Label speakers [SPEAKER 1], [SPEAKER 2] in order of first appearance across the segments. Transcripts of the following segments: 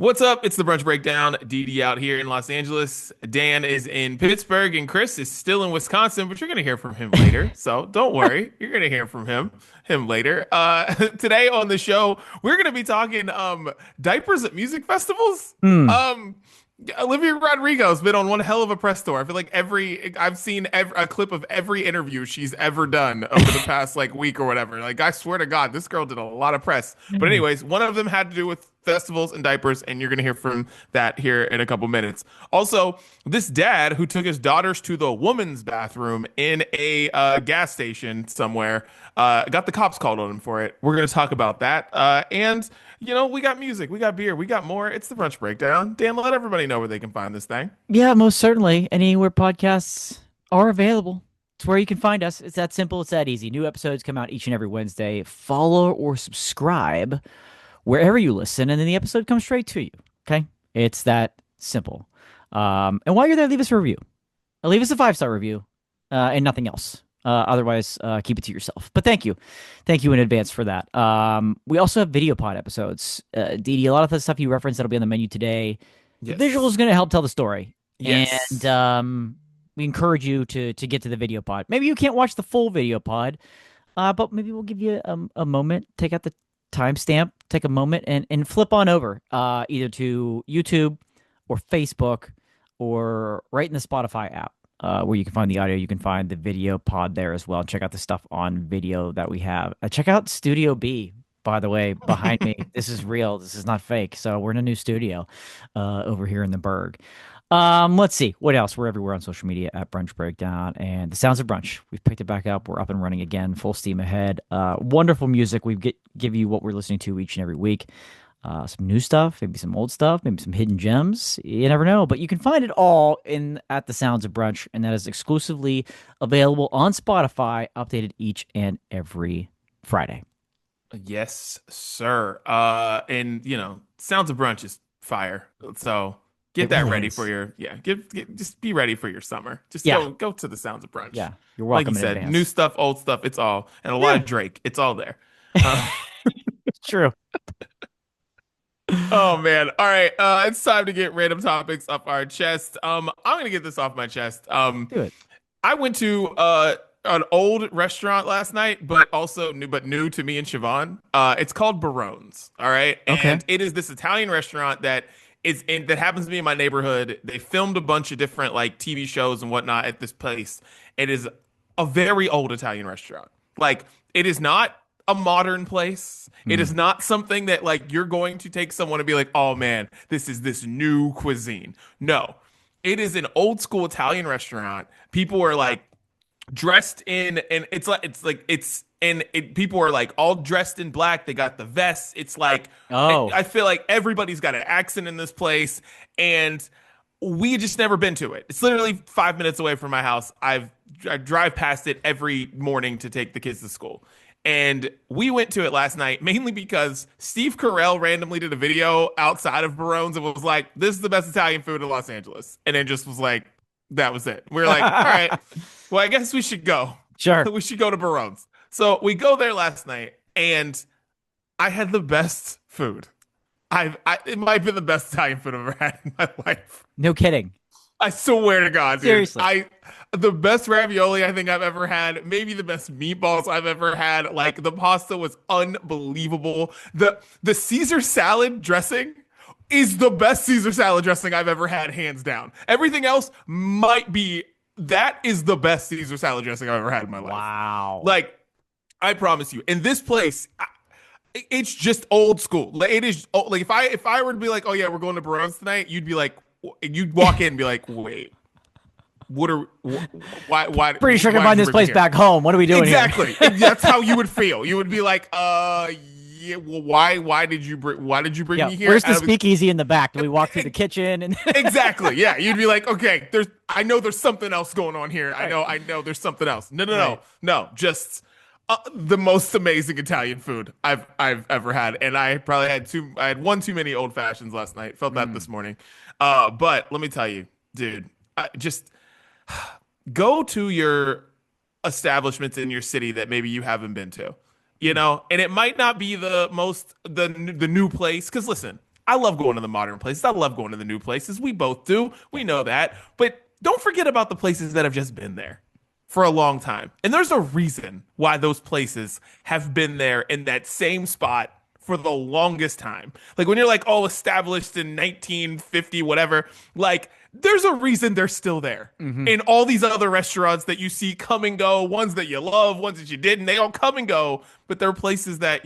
[SPEAKER 1] What's up? It's the Brunch Breakdown. Dee out here in Los Angeles. Dan is in Pittsburgh, and Chris is still in Wisconsin. But you're gonna hear from him later, so don't worry. You're gonna hear from him later. Today on the show, we're gonna be talking diapers at music festivals.
[SPEAKER 2] Hmm.
[SPEAKER 1] Um, Olivia Rodrigo's been on one hell of a press tour. I feel like I've seen a clip of every interview she's ever done over the past like week or whatever. Like I swear to God, this girl did a lot of press. But anyways, one of them had to do with festivals and diapers, and you're gonna hear from that here in a couple minutes. Also, this dad who took his daughters to the woman's bathroom in a gas station somewhere got the cops called on him for it. We're gonna talk about that, and we got music, we got beer, we got more. It's the Brunch Breakdown. Dan, let everybody know where they can find this thing.
[SPEAKER 2] Yeah, most certainly. Anywhere podcasts are available. It's where you can find us. It's that simple. It's that easy. New episodes come out each and every Wednesday. Follow or subscribe wherever you listen, and then the episode comes straight to you. Okay? It's that simple. And while you're there, leave us a review. Leave us a 5-star review and nothing else. Otherwise, keep it to yourself. But thank you. Thank you in advance for that. We also have video pod episodes. Didi, a lot of the stuff you referenced that'll be on the menu today. The visual is going to help tell the story.
[SPEAKER 1] Yes.
[SPEAKER 2] And we encourage you to get to the video pod. Maybe you can't watch the full video pod, but maybe we'll give you a moment, take out the timestamp, take a moment, and flip on over either to YouTube or Facebook or right in the Spotify app. Where you can find the audio, you can find the video pod there as well. And check out the stuff on video that we have. Check out Studio B, by the way, behind me. This is real. This is not fake. So we're in a new studio over here in the Berg. Let's see. What else? We're everywhere on social media at Brunch Breakdown. And the Sounds of Brunch. We've picked it back up. We're up and running again. Full steam ahead. Wonderful music. We give you what we're listening to each and every week. Some new stuff, maybe some old stuff, maybe some hidden gems. You never know, but you can find it all at the Sounds of Brunch, and that is exclusively available on Spotify, updated each and every Friday.
[SPEAKER 1] Yes, sir. And Sounds of Brunch is fire. So get
[SPEAKER 2] It
[SPEAKER 1] that
[SPEAKER 2] really
[SPEAKER 1] ready
[SPEAKER 2] is.
[SPEAKER 1] for your just be ready for your summer. Just
[SPEAKER 2] Yeah,
[SPEAKER 1] go to the Sounds of Brunch.
[SPEAKER 2] yeah. You're
[SPEAKER 1] Like you
[SPEAKER 2] welcome in
[SPEAKER 1] said, new
[SPEAKER 2] advance.
[SPEAKER 1] stuff, old stuff, it's all, and a lot
[SPEAKER 2] Yeah,
[SPEAKER 1] of Drake. It's all there. Uh,
[SPEAKER 2] it's true.
[SPEAKER 1] oh man. All right. It's time to get random topics off our chest. I'm gonna get this off my chest.
[SPEAKER 2] Do it.
[SPEAKER 1] I went to an old restaurant last night, but also new to me and Siobhan. It's called Barone's. All right,
[SPEAKER 2] Okay.
[SPEAKER 1] and it is this Italian restaurant that happens to be in my neighborhood. They filmed a bunch of different like TV shows and whatnot at this place. It is a very old Italian restaurant. Like it is not a modern place. It
[SPEAKER 2] Hmm.
[SPEAKER 1] is not something that like you're going to take someone and be like, oh man, this is this new cuisine. No, it is an old school Italian restaurant. People are like dressed in, and people are like all dressed in black. They got the vests. It's like
[SPEAKER 2] Oh,
[SPEAKER 1] I feel like everybody's got an accent in this place, and we just never been to it. It's literally 5 minutes away from my house. I drive past it every morning to take the kids to school. And we went to it last night mainly because Steve Carell randomly did a video outside of Barone's and was like, "This is the best Italian food in Los Angeles." And then just was like, that was it. We are like, all right, well, I guess we should go.
[SPEAKER 2] sure.
[SPEAKER 1] We should go to Barone's. So we go there last night, and I had the best food. It might have been the best Italian food I've ever had in my life.
[SPEAKER 2] No kidding.
[SPEAKER 1] I swear to God, dude.
[SPEAKER 2] Seriously.
[SPEAKER 1] The best ravioli I think I've ever had, maybe the best meatballs I've ever had. Like the pasta was unbelievable. The Caesar salad dressing is the best Caesar salad dressing I've ever had, hands down. Everything else might be that is the best Caesar salad dressing I've ever had in my life.
[SPEAKER 2] Wow.
[SPEAKER 1] Like I promise you, in this place, it's just old school. Like it is like if I were to be like, oh yeah, we're going to Barone's tonight, you'd walk in and be like, wait, what are why
[SPEAKER 2] Pretty sure I
[SPEAKER 1] why
[SPEAKER 2] can
[SPEAKER 1] did
[SPEAKER 2] find
[SPEAKER 1] you
[SPEAKER 2] this
[SPEAKER 1] bring me
[SPEAKER 2] place
[SPEAKER 1] here?
[SPEAKER 2] back home. What are we doing here?
[SPEAKER 1] Exactly. That's how you would feel. You would be like, yeah, well, why did you bring
[SPEAKER 2] Yeah,
[SPEAKER 1] me here?
[SPEAKER 2] where's the
[SPEAKER 1] And I was-
[SPEAKER 2] speakeasy in the back? Do we walk through the kitchen and
[SPEAKER 1] Exactly. Yeah. You'd be like, okay, I know there's something else going on here.
[SPEAKER 2] Right.
[SPEAKER 1] I know there's something else. No, no,
[SPEAKER 2] Right.
[SPEAKER 1] no, no. Just the most amazing Italian food I've ever had. And I probably I had one too many old fashions last night. Felt that this morning. But let me tell you, dude, just go to your establishments in your city that maybe you haven't been to, and it might not be the new place. Because listen, I love going to the modern places. I love going to the new places. We both do. We know that. But don't forget about the places that have just been there for a long time. And there's a reason why those places have been there in that same spot for the longest time. Like when you're like all established in 1950, whatever, like there's a reason they're still there.
[SPEAKER 2] Hmm.
[SPEAKER 1] And all these other restaurants that you see come and go, ones that you love, ones that you didn't, they all come and go. But there are places that,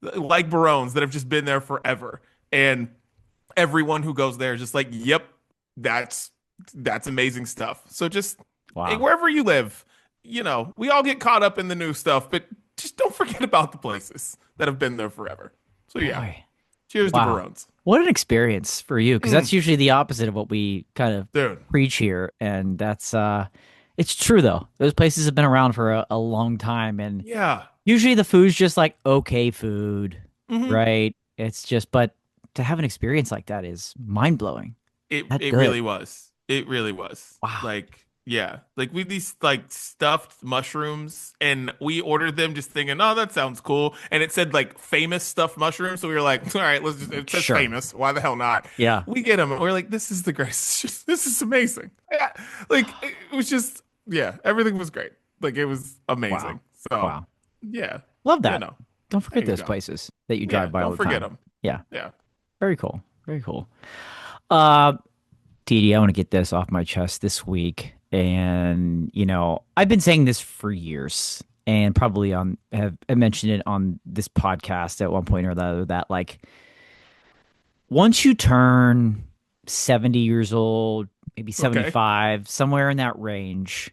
[SPEAKER 1] like Barone's that have just been there forever. And everyone who goes there is just like, yep, that's that's amazing stuff. So just hey,
[SPEAKER 2] Wow.
[SPEAKER 1] wherever you live, we all get caught up in the new stuff, but just don't forget about the places that have been there forever. So yeah,
[SPEAKER 2] Boy.
[SPEAKER 1] cheers to
[SPEAKER 2] Wow.
[SPEAKER 1] Barones.
[SPEAKER 2] What an experience for you, because
[SPEAKER 1] Mm,
[SPEAKER 2] that's usually the opposite of what we kind of
[SPEAKER 1] dude.
[SPEAKER 2] preach here. And that's it's true though. Those places have been around for a long time, and
[SPEAKER 1] Yeah.
[SPEAKER 2] usually the food's just like okay food,
[SPEAKER 1] Hmm.
[SPEAKER 2] right? It's just, but to have an experience like that is mind blowing.
[SPEAKER 1] It
[SPEAKER 2] That's
[SPEAKER 1] it
[SPEAKER 2] good.
[SPEAKER 1] really was. It really was.
[SPEAKER 2] Wow.
[SPEAKER 1] Like, yeah. Like we these like stuffed mushrooms and we ordered them just thinking, oh, that sounds cool. And it said like famous stuffed mushrooms. So we were like, all right, it says
[SPEAKER 2] Sure.
[SPEAKER 1] famous. Why the hell not?
[SPEAKER 2] Yeah.
[SPEAKER 1] We get them and we're like, this is the greatest. This is amazing. Yeah. Like it was just, yeah, everything was great. Like it was
[SPEAKER 2] Wow.
[SPEAKER 1] amazing. So
[SPEAKER 2] Wow.
[SPEAKER 1] yeah,
[SPEAKER 2] Love
[SPEAKER 1] you
[SPEAKER 2] that.
[SPEAKER 1] know,
[SPEAKER 2] Don't
[SPEAKER 1] there
[SPEAKER 2] forget
[SPEAKER 1] you
[SPEAKER 2] those
[SPEAKER 1] go.
[SPEAKER 2] places that you
[SPEAKER 1] Yeah.
[SPEAKER 2] drive by all
[SPEAKER 1] Don't
[SPEAKER 2] the
[SPEAKER 1] forget
[SPEAKER 2] time.
[SPEAKER 1] them.
[SPEAKER 2] Yeah.
[SPEAKER 1] Yeah.
[SPEAKER 2] Very cool. Very cool. Uh, TD, I want to get this off my chest this week. And, I've been saying this for years and probably have mentioned it on this podcast at one point or the other that like once you turn 70 years old, maybe
[SPEAKER 1] Okay.
[SPEAKER 2] 75, somewhere in that range,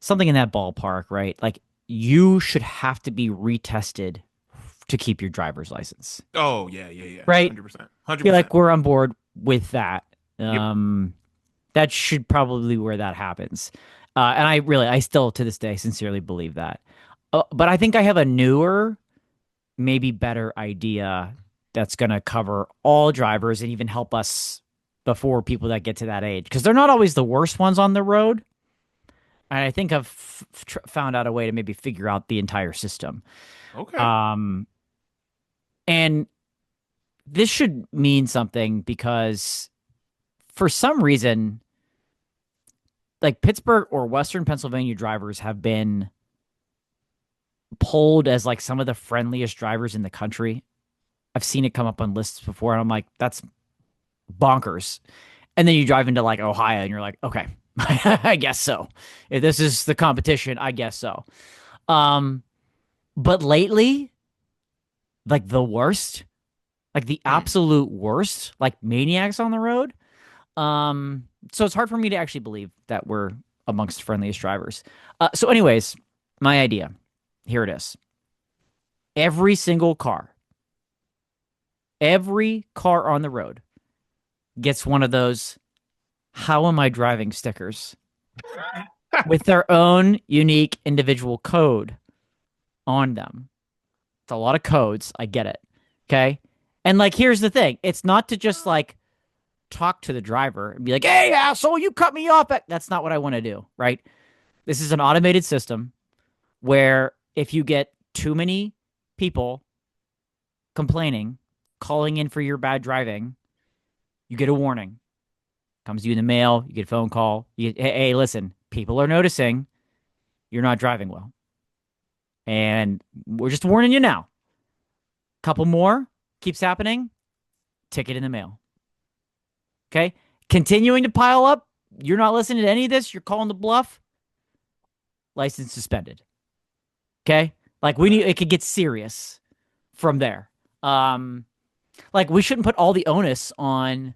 [SPEAKER 2] something in that ballpark, right? Like you should have to be retested to keep your driver's license,
[SPEAKER 1] Oh yeah, yeah, yeah.
[SPEAKER 2] right?
[SPEAKER 1] 100%.
[SPEAKER 2] I feel
[SPEAKER 1] 100%.
[SPEAKER 2] like we're on board with that.
[SPEAKER 1] Yep.
[SPEAKER 2] That should probably where that happens. And I still to this day sincerely believe that. But I think I have a newer, maybe better idea that's going to cover all drivers and even help us before people that get to that age. Because they're not always the worst ones on the road. And I think I've found out a way to maybe figure out the entire system.
[SPEAKER 1] Okay.
[SPEAKER 2] Um, and this should mean something because for some reason, like Pittsburgh or Western Pennsylvania drivers have been polled as like some of the friendliest drivers in the country. I've seen it come up on lists before, and I'm like, that's bonkers. And then you drive into like Ohio, and you're like, okay, I guess so. If this is the competition, I guess so. Um, but lately, like the worst, like the
[SPEAKER 1] Hmm.
[SPEAKER 2] absolute worst, like maniacs on the road. So it's hard for me to actually believe that we're amongst the friendliest drivers. So, anyways, my idea. Here it is. Every single car, every car on the road gets one of those "How am I driving" stickers with their own unique individual code on them. It's a lot of codes. I get it. Okay. And like, here's the thing: it's not to just like talk to the driver and be like, "Hey, asshole, you cut me off." That's not what I want to do, right? This is an automated system where if you get too many people complaining, calling in for your bad driving, you get a warning. Comes to you in the mail, you get a phone call. Hey, listen, people are noticing you're not driving well. And we're just warning you now. Couple more keeps happening, ticket in the mail. Okay? Continuing to pile up, you're not listening to any of this, you're calling the bluff, license suspended. Okay? Like we need it could get serious from there. Um like we shouldn't put all the onus on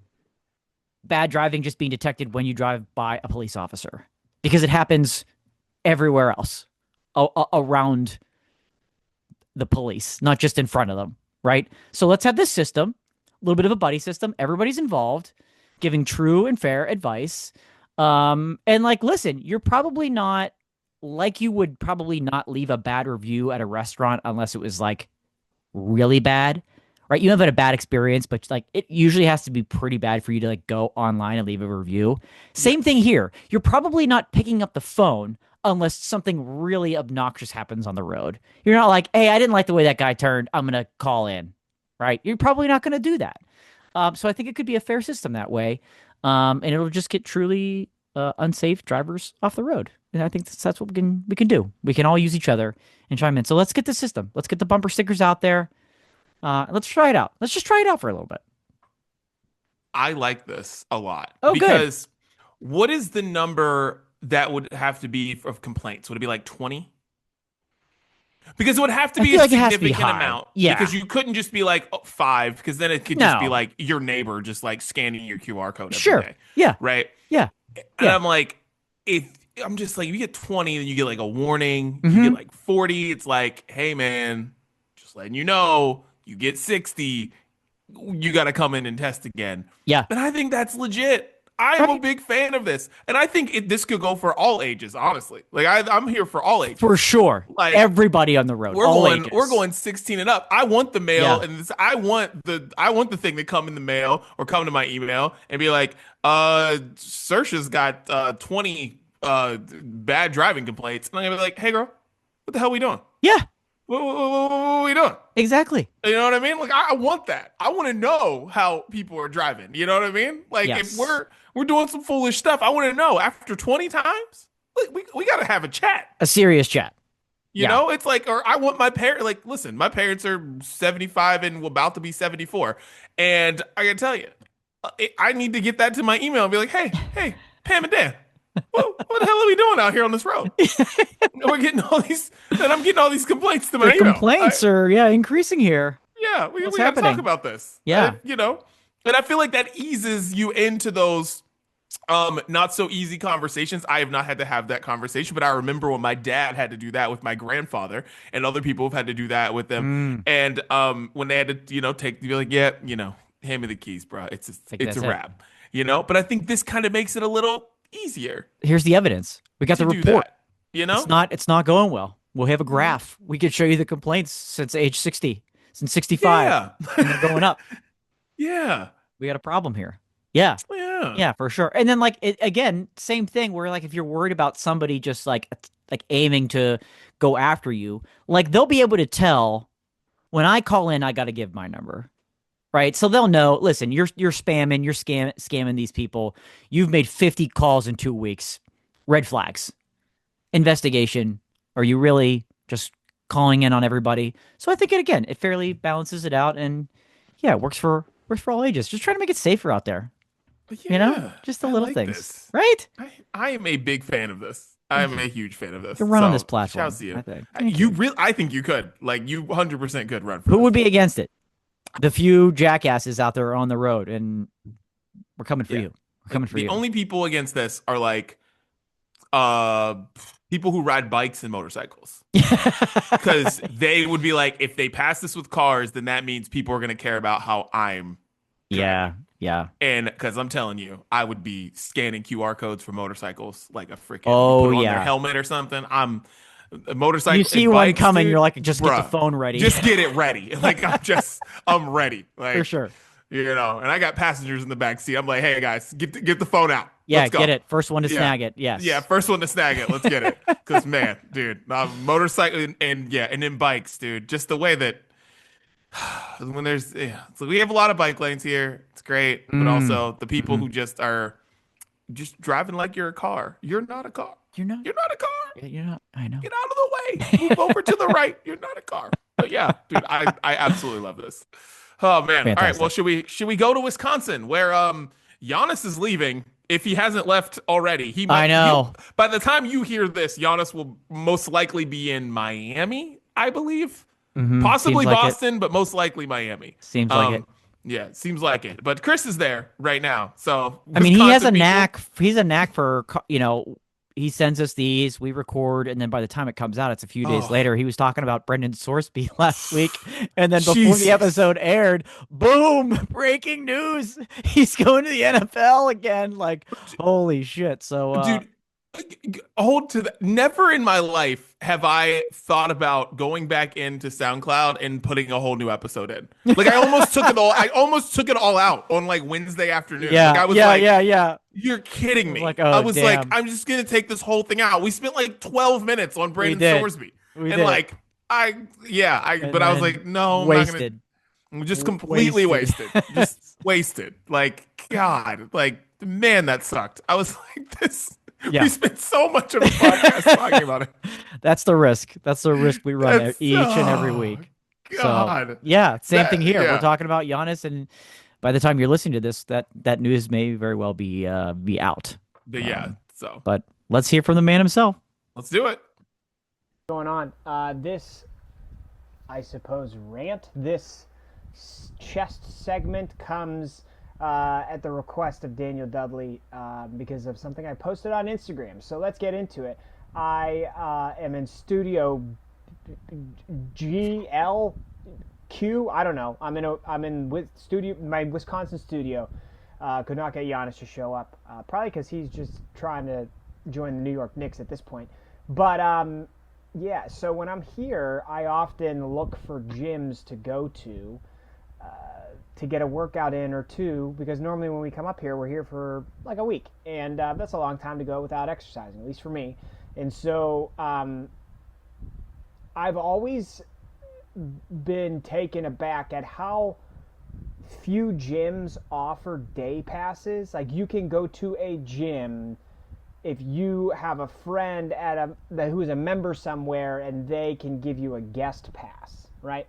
[SPEAKER 2] bad driving just being detected when you drive by a police officer because it happens everywhere else around the police, not just in front of them, right? So let's have this system, a little bit of a buddy system. Everybody's involved, giving true and fair advice. And like, listen, you're probably not like you would probably not leave a bad review at a restaurant unless it was like really bad, right? You have had a bad experience, but like it usually has to be pretty bad for you to like go online and leave a review. Same thing
[SPEAKER 1] Yes.
[SPEAKER 2] here. You're probably not picking up the phone unless something really obnoxious happens on the road. You're not like, hey, I didn't like the way that guy turned. I'm going to call in, right? You're probably not going to do that. So I think it could be a fair system that way, and it'll just get truly unsafe drivers off the road. And I think that's what we can do. We can all use each other and chime in. So let's get the system. Let's get the bumper stickers out there. Let's try it out. Let's just try it out for a little bit.
[SPEAKER 1] I like this a lot
[SPEAKER 2] Oh, good.
[SPEAKER 1] because what is the number that would have to be of complaints? Would it be like 20? Because it would have to
[SPEAKER 2] I
[SPEAKER 1] be
[SPEAKER 2] feel
[SPEAKER 1] a
[SPEAKER 2] like it has to be
[SPEAKER 1] significant
[SPEAKER 2] high.
[SPEAKER 1] amount.
[SPEAKER 2] Yeah.
[SPEAKER 1] Because you couldn't just be like, oh, 5, because then it could just be
[SPEAKER 2] No.
[SPEAKER 1] like your neighbor just like scanning your QR code every
[SPEAKER 2] Sure.
[SPEAKER 1] day.
[SPEAKER 2] Yeah.
[SPEAKER 1] Right.
[SPEAKER 2] Yeah.
[SPEAKER 1] And
[SPEAKER 2] Yeah.
[SPEAKER 1] I'm like, if I'm just like, if you get 20, then you get like a warning. You get
[SPEAKER 2] Hmm.
[SPEAKER 1] like 40. It's like, hey, man, just letting you know, you get 60. You got to come in and test again.
[SPEAKER 2] Yeah.
[SPEAKER 1] And I think that's legit. I am a
[SPEAKER 2] Right.
[SPEAKER 1] big fan of this. And I think this could go for all ages, honestly. Like, I'm here for all ages.
[SPEAKER 2] For sure.
[SPEAKER 1] Like,
[SPEAKER 2] Everybody on the road. All ages.
[SPEAKER 1] we're going 16 and up. I want the mail
[SPEAKER 2] Yeah.
[SPEAKER 1] and I want the thing to come in the mail or come to my email and be like, Sersha's got 20 bad driving complaints. And I'm gonna be like, hey girl, what the hell are we doing?
[SPEAKER 2] Yeah.
[SPEAKER 1] What are we doing?
[SPEAKER 2] Exactly.
[SPEAKER 1] You know what I mean? Like I want that. I want to know how people are driving. You know what I mean? Like if
[SPEAKER 2] Yes.
[SPEAKER 1] we're doing some foolish stuff, I want to know after 20 times. We got to have a chat.
[SPEAKER 2] A serious chat.
[SPEAKER 1] You
[SPEAKER 2] Yeah.
[SPEAKER 1] know, it's like, or I want my parents, like, listen, my parents are 75 and about to be 74. And I gotta tell you, I need to get that to my email and be like, hey, Pam and Dan, what the hell are we doing out here on this road? We're getting all these, and I'm getting all these complaints to my
[SPEAKER 2] The
[SPEAKER 1] email.
[SPEAKER 2] complaints are increasing here.
[SPEAKER 1] Yeah, we
[SPEAKER 2] What's
[SPEAKER 1] got to talk
[SPEAKER 2] happening?
[SPEAKER 1] about this.
[SPEAKER 2] Yeah.
[SPEAKER 1] You know, and I feel like that eases you into those not so easy conversations. I have not had to have that conversation, but I remember when my dad had to do that with my grandfather, and other people have had to do that with them.
[SPEAKER 2] Mm.
[SPEAKER 1] And when they had to, be like, yeah, hand me the keys, bro. It's
[SPEAKER 2] Like,
[SPEAKER 1] a
[SPEAKER 2] that's it.
[SPEAKER 1] wrap. But I think this kind of makes it a little easier
[SPEAKER 2] Here's the evidence. We got
[SPEAKER 1] to
[SPEAKER 2] the
[SPEAKER 1] do
[SPEAKER 2] report.
[SPEAKER 1] that. You know?
[SPEAKER 2] It's not going well. We'll have a graph. We could show you the complaints since age 60, since 65,
[SPEAKER 1] Yeah.
[SPEAKER 2] and they're going up.
[SPEAKER 1] Yeah.
[SPEAKER 2] We got a problem here. Yeah.
[SPEAKER 1] Yeah.
[SPEAKER 2] Yeah, for sure. And then again, same thing where like if you're worried about somebody just like aiming to go after you, like they'll be able to tell when I call in, I got to give my number. Right? So they'll know, listen, you're spamming, you're scamming these people. You've made 50 calls in 2 weeks. Red flags. Investigation. Are you really just calling in on everybody? So I think it fairly balances it out, and yeah, it works for all ages. Just trying to make it safer out there.
[SPEAKER 1] Yeah,
[SPEAKER 2] Just the
[SPEAKER 1] I
[SPEAKER 2] little
[SPEAKER 1] like
[SPEAKER 2] things,
[SPEAKER 1] this.
[SPEAKER 2] right?
[SPEAKER 1] I am a big fan of this. I am a huge fan of this.
[SPEAKER 2] You can run on
[SPEAKER 1] So,
[SPEAKER 2] this platform.
[SPEAKER 1] Shouts to you.
[SPEAKER 2] I think.
[SPEAKER 1] I think you could. Like you 100% could run for
[SPEAKER 2] Who
[SPEAKER 1] this.
[SPEAKER 2] would be against it? The few jackasses out there on the road, and we're coming for
[SPEAKER 1] Yeah.
[SPEAKER 2] you. We're coming for
[SPEAKER 1] The
[SPEAKER 2] you.
[SPEAKER 1] only people against this are like people who ride bikes and motorcycles. Because they would be like, if they pass this with cars, then that means people are going to care about how I'm driving.
[SPEAKER 2] Yeah.
[SPEAKER 1] And because I'm telling you, I would be scanning QR codes for motorcycles like a freaking
[SPEAKER 2] Oh,
[SPEAKER 1] put on
[SPEAKER 2] yeah.
[SPEAKER 1] their helmet or something. I'm a motorcycle.
[SPEAKER 2] You see
[SPEAKER 1] and
[SPEAKER 2] one
[SPEAKER 1] bikes,
[SPEAKER 2] coming,
[SPEAKER 1] dude,
[SPEAKER 2] you're like, just get the
[SPEAKER 1] bruh,
[SPEAKER 2] phone ready.
[SPEAKER 1] Just get it ready. Like I'm ready. Like
[SPEAKER 2] for sure.
[SPEAKER 1] and I got passengers in the back seat. I'm like, hey guys, get the phone out.
[SPEAKER 2] Yeah,
[SPEAKER 1] Let's go.
[SPEAKER 2] get it. First one to
[SPEAKER 1] Yeah.
[SPEAKER 2] snag it. Yes.
[SPEAKER 1] Yeah, first one to snag it. Let's get it. Because man, dude, motorcycle and then bikes, dude. Just the way that when so we have a lot of bike lanes here. It's great, but also the people who just are just driving like you're a car. You're not a car.
[SPEAKER 2] You're not.
[SPEAKER 1] You're not a car.
[SPEAKER 2] You're not. I know.
[SPEAKER 1] Get out of the way. Move over to the right. You're not a car. But yeah, dude, I absolutely love this. Oh man. All right.
[SPEAKER 2] Fantastic.
[SPEAKER 1] Well, should we go to Wisconsin where Giannis is leaving? If he hasn't left already, he might.
[SPEAKER 2] I know.
[SPEAKER 1] By the time you hear this, Giannis will most likely be in Miami, I believe.
[SPEAKER 2] Mhm.
[SPEAKER 1] Possibly
[SPEAKER 2] Seems like it.
[SPEAKER 1] Boston, but most likely Miami.
[SPEAKER 2] Seems like it.
[SPEAKER 1] Yeah, seems like it. But Chris is there right now. So
[SPEAKER 2] I mean, he has a
[SPEAKER 1] Wisconsin people-
[SPEAKER 2] knack. He's a knack for he sends us these, we record, and then by the time it comes out, it's a few days
[SPEAKER 1] Oh.
[SPEAKER 2] later. He was talking about Brendan Sorsby last week, and then before
[SPEAKER 1] Jesus.
[SPEAKER 2] the episode aired, boom, breaking news. He's going to the NFL again. Like, holy shit. So,
[SPEAKER 1] Dude, hold to that. Never in my life have I thought about going back into SoundCloud and putting a whole new episode in. Like I almost took it all. I almost took it all out on like Wednesday afternoon.
[SPEAKER 2] yeah,
[SPEAKER 1] Like, I was
[SPEAKER 2] yeah.
[SPEAKER 1] You're kidding me.
[SPEAKER 2] Like,
[SPEAKER 1] I
[SPEAKER 2] oh,
[SPEAKER 1] was like,
[SPEAKER 2] damn.
[SPEAKER 1] I'm just gonna take this whole thing out. We spent like 12 minutes on Brandon
[SPEAKER 2] did.
[SPEAKER 1] Sorsby,
[SPEAKER 2] We
[SPEAKER 1] and
[SPEAKER 2] did.
[SPEAKER 1] like, but I was
[SPEAKER 2] And
[SPEAKER 1] like, no, I'm not gonna.
[SPEAKER 2] wasted.
[SPEAKER 1] Just completely wasted. Just wasted. Like, God, like, man, that sucked. I was like, this, we
[SPEAKER 2] Yeah.
[SPEAKER 1] spent so much of a podcast talking about it.
[SPEAKER 2] That's the risk. That's the risk we run
[SPEAKER 1] That's,
[SPEAKER 2] each and every
[SPEAKER 1] oh,
[SPEAKER 2] week. So
[SPEAKER 1] God.
[SPEAKER 2] yeah, same thing here. We're
[SPEAKER 1] Yeah.
[SPEAKER 2] talking about Giannis, and by the time you're listening to this, that news may very well be out.
[SPEAKER 1] But yeah, so
[SPEAKER 2] But let's hear from the man himself.
[SPEAKER 1] let's do it.
[SPEAKER 3] Going on. This, I suppose, rant, this chest segment comes at the request of Daniel Dudley because of something I posted on Instagram. So let's get into it. I am in studio GLQ. I don't know. I'm in with studio, my Wisconsin studio. Could not get Giannis to show up. Probably because he's just trying to join the New York Knicks at this point. But yeah, so when I'm here, I often look for gyms to go to get a workout in or two, because normally when we come up here, we're here for like a week, and that's a long time to go without exercising, at least for me. And so I've always been taken aback at how few gyms offer day passes. Like, you can go to a gym if you have a friend who is a member somewhere, and they can give you a guest pass, right?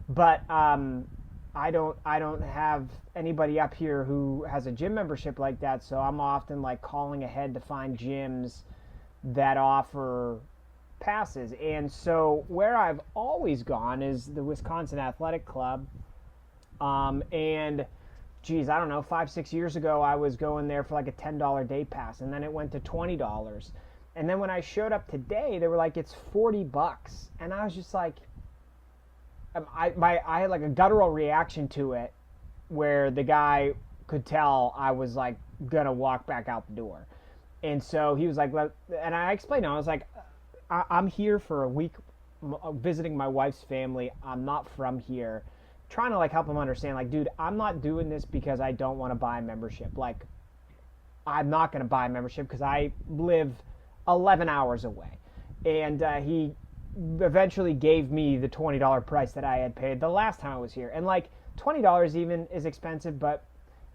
[SPEAKER 3] But I don't have anybody up here who has a gym membership like that, so I'm often like calling ahead to find gyms that offer passes. And so where I've always gone is the Wisconsin Athletic Club, and geez, I don't know, 5-6 years ago, I was going there for like a $10 day pass, and then it went to $20. And then when I showed up today, they were like, it's $40. And I was just like, I had like a guttural reaction to it, where the guy could tell I was like gonna walk back out the door. And so he was like, and I explained to him, I was like, I'm here for a week visiting my wife's family. I'm not from here. Trying to like help him understand, like, dude, I'm not doing this because I don't want to buy a membership. Like, I'm not going to buy a membership because I live 11 hours away. And he eventually gave me the $20 price that I had paid the last time I was here. And like, $20 even is expensive, but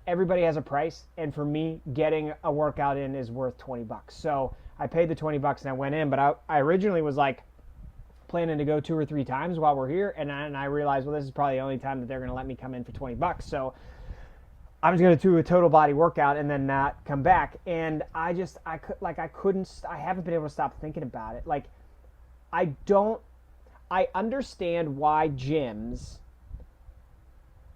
[SPEAKER 3] everybody has a price. And for me, getting a workout in is worth $20. So I paid the $20 and I went in, but I originally was like planning to go 2 or 3 times while we're here, and I realized, well, this is probably the only time that they're going to let me come in for $20. So I was going to do a total body workout and then not come back. And I haven't been able to stop thinking about it. Like, I understand why gyms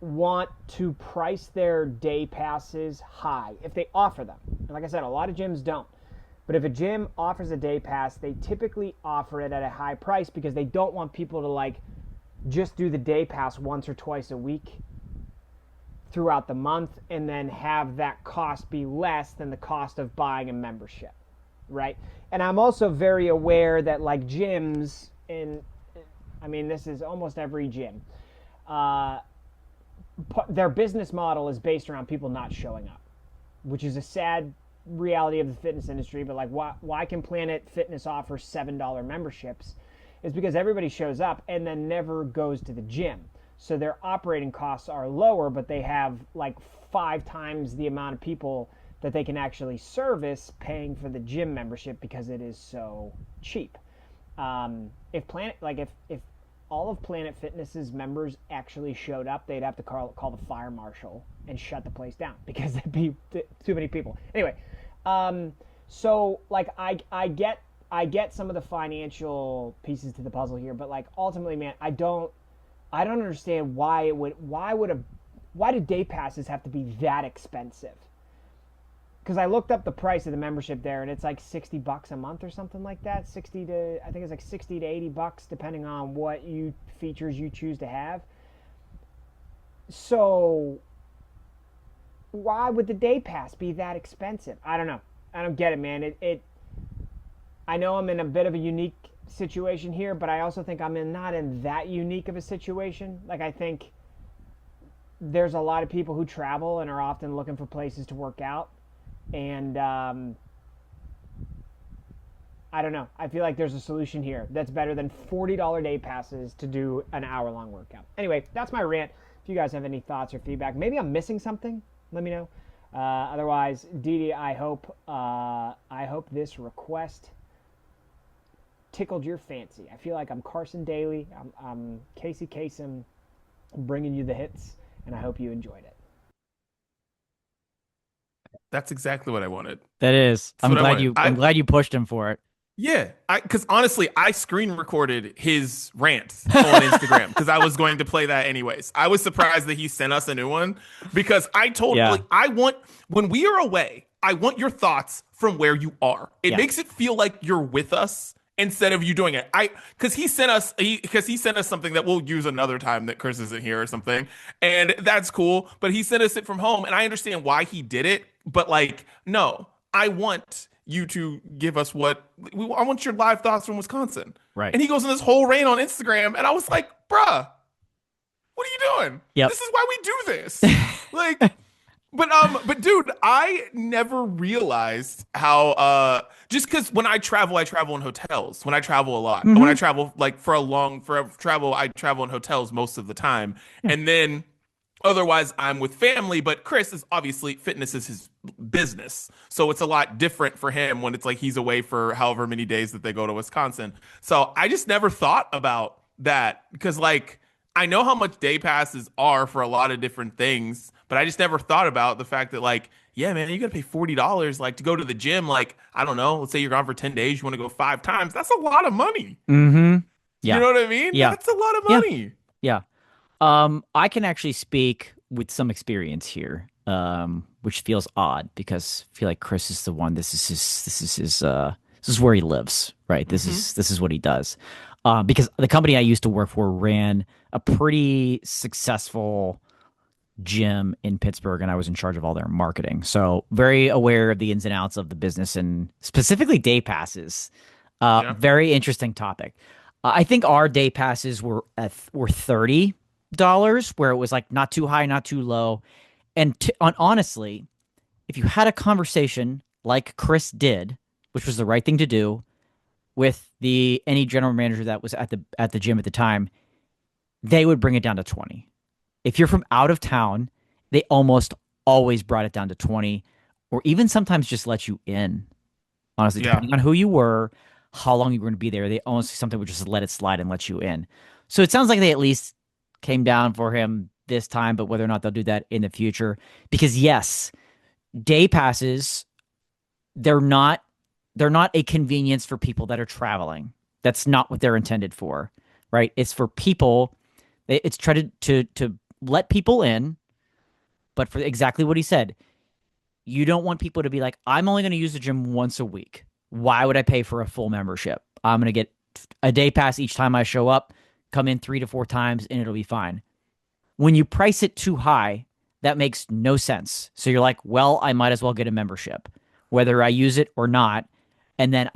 [SPEAKER 3] want to price their day passes high if they offer them. And like I said, a lot of gyms don't. But if a gym offers a day pass, they typically offer it at a high price because they don't want people to like just do the day pass once or twice a week throughout the month and then have that cost be less than the cost of buying a membership, right? And I'm also very aware that like gyms, this is almost every gym, their business model is based around people not showing up, which is a sad reality of the fitness industry. But like, why can Planet Fitness offer $7 memberships? Is because everybody shows up and then never goes to the gym, so their operating costs are lower, but they have like 5 times the amount of people that they can actually service paying for the gym membership because it is so cheap. If all of Planet Fitness's members actually showed up, they'd have to call the fire marshal and shut the place down because there'd be too many people. Anyway, so like I get some of the financial pieces to the puzzle here, but like ultimately, man, I don't understand why do day passes have to be that expensive? Because I looked up the price of the membership there, and it's like $60 a month or something like that. I think it's like $60 to $80 depending on what features you choose to have. So why would the day pass be that expensive? I don't know. I don't get it, man. I know I'm in a bit of a unique situation here, but I also think I'm not in that unique of a situation. Like, I think there's a lot of people who travel and are often looking for places to work out. And I don't know. I feel like there's a solution here that's better than $40 day passes to do an hour-long workout. Anyway, that's my rant. If you guys have any thoughts or feedback, maybe I'm missing something, let me know. Otherwise, Dee, I hope this request tickled your fancy. I feel like I'm Carson Daly. I'm Casey Kasem, bringing you the hits, and I hope you enjoyed it.
[SPEAKER 1] That's exactly what I wanted.
[SPEAKER 2] That is.
[SPEAKER 1] That's what I wanted.
[SPEAKER 2] I'm glad you pushed him for it.
[SPEAKER 1] Yeah, because honestly, I screen recorded his rant on Instagram because I was going to play that anyways. I was surprised that he sent us a new one because I told
[SPEAKER 2] Yeah.
[SPEAKER 1] like I want when we are away, I want your thoughts from where you are. It
[SPEAKER 2] Yeah.
[SPEAKER 1] makes it feel like you're with us instead of you doing it. Because he sent us something that we'll use another time that Chris isn't here or something, and that's cool. But he sent us it from home, and I understand why he did it. But like, no, I want you to give us I want your live thoughts from Wisconsin.
[SPEAKER 2] Right.
[SPEAKER 1] And he goes on this whole reign on Instagram, and I was like, bruh, what are you doing?
[SPEAKER 2] Yep.
[SPEAKER 1] This is why we do this. Like, but dude, I never realized how just because when I travel in hotels. When I travel a lot. When I travel like for travel, I travel in hotels most of the time. And then otherwise, I'm with family, but Chris is obviously fitness is his business. So it's a lot different for him when it's like he's away for however many days that they go to Wisconsin. So I just never thought about that because like I know how much day passes are for a lot of different things, but I just never thought about the fact that like, yeah, man, you got to pay $40 like to go to the gym. Like, I don't know, let's say you're gone for 10 days, you want to go 5 times. That's a lot of money.
[SPEAKER 2] Mm-hmm. Yeah.
[SPEAKER 1] You know what I mean?
[SPEAKER 2] Yeah.
[SPEAKER 1] That's a lot of
[SPEAKER 2] Yeah.
[SPEAKER 1] money.
[SPEAKER 2] Yeah. I can actually speak with some experience here, which feels odd because I feel like Chris is the one. This is where he lives, right? This is what he does. Because the company I used to work for ran a pretty successful gym in Pittsburgh, and I was in charge of all their marketing. So very aware of the ins and outs of the business and specifically day passes. Very interesting topic. I think our day passes were $30, where it was like not too high, not too low. And honestly, if you had a conversation like Chris did, which was the right thing to do, with any general manager that was at the gym at the time, they would bring it down to 20. If you're from out of town, they almost always brought it down to 20, or even sometimes just let you in. Honestly, depending on who you were, how long you were going to be there, they almost something would just let it slide and let you in. So it sounds like they at least came down for him this time, but whether or not they'll do that in the future, because yes, day passes, they're not a convenience for people that are traveling. That's not what they're intended for, right? It's for people. It's tried to let people in, but for exactly what he said, you don't want people to be like, I'm only going to use the gym once a week. Why would I pay for a full membership? I'm going to get a day pass each time I show up, come in 3 to 4 times, and it'll be fine. When you price it too high, that makes no sense. So you're like, well, I might as well get a membership, whether I use it or not. And then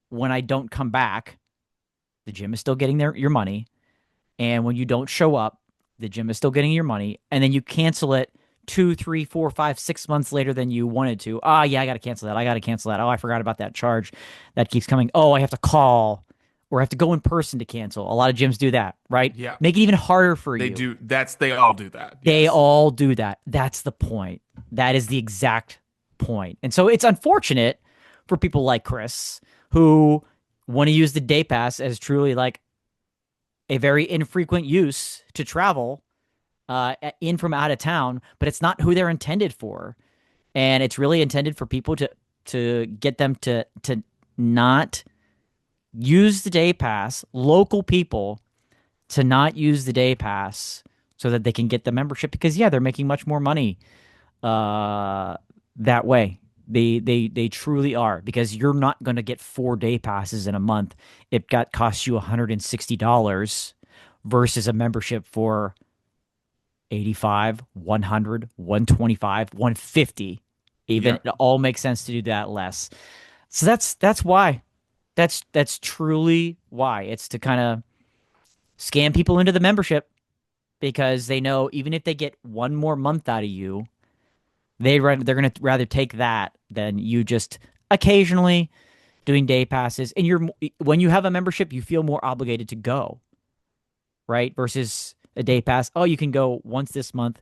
[SPEAKER 2] when I don't come back, the gym is still getting your money. And when you don't show up, the gym is still getting your money. And then you cancel it 2, 3, 4, 5, 6 months later than you wanted to. Yeah, I got to cancel that. I got to cancel that. Oh, I forgot about that charge that keeps coming. Oh, I have to call or I have to go in person to cancel. A lot of gyms do that, right?
[SPEAKER 1] Yeah.
[SPEAKER 2] Make it even harder for
[SPEAKER 1] They
[SPEAKER 2] you.
[SPEAKER 1] do. They all do that.
[SPEAKER 2] They
[SPEAKER 1] Yes.
[SPEAKER 2] all do that. That's the point. That is the exact point. And so it's unfortunate for people like Chris who want to use the day pass as truly like a very infrequent use to travel in from out of town, but it's not who they're intended for. And it's really intended for people to get them to not use the day pass, local people to not use the day pass so that they can get the membership because they're making much more money that way. They truly are, because you're not going to get 4 day passes in a month. It costs you $160 versus a membership for 85, 100, 125, 150. Even it all makes sense to do that less. So that's why. That's truly why. It's to kind of scam people into the membership, because they know even if they get one more month out of you, they're going to rather take that than you just occasionally doing day passes. And when you have a membership, you feel more obligated to go, right? Versus a day pass. Oh, you can go once this month,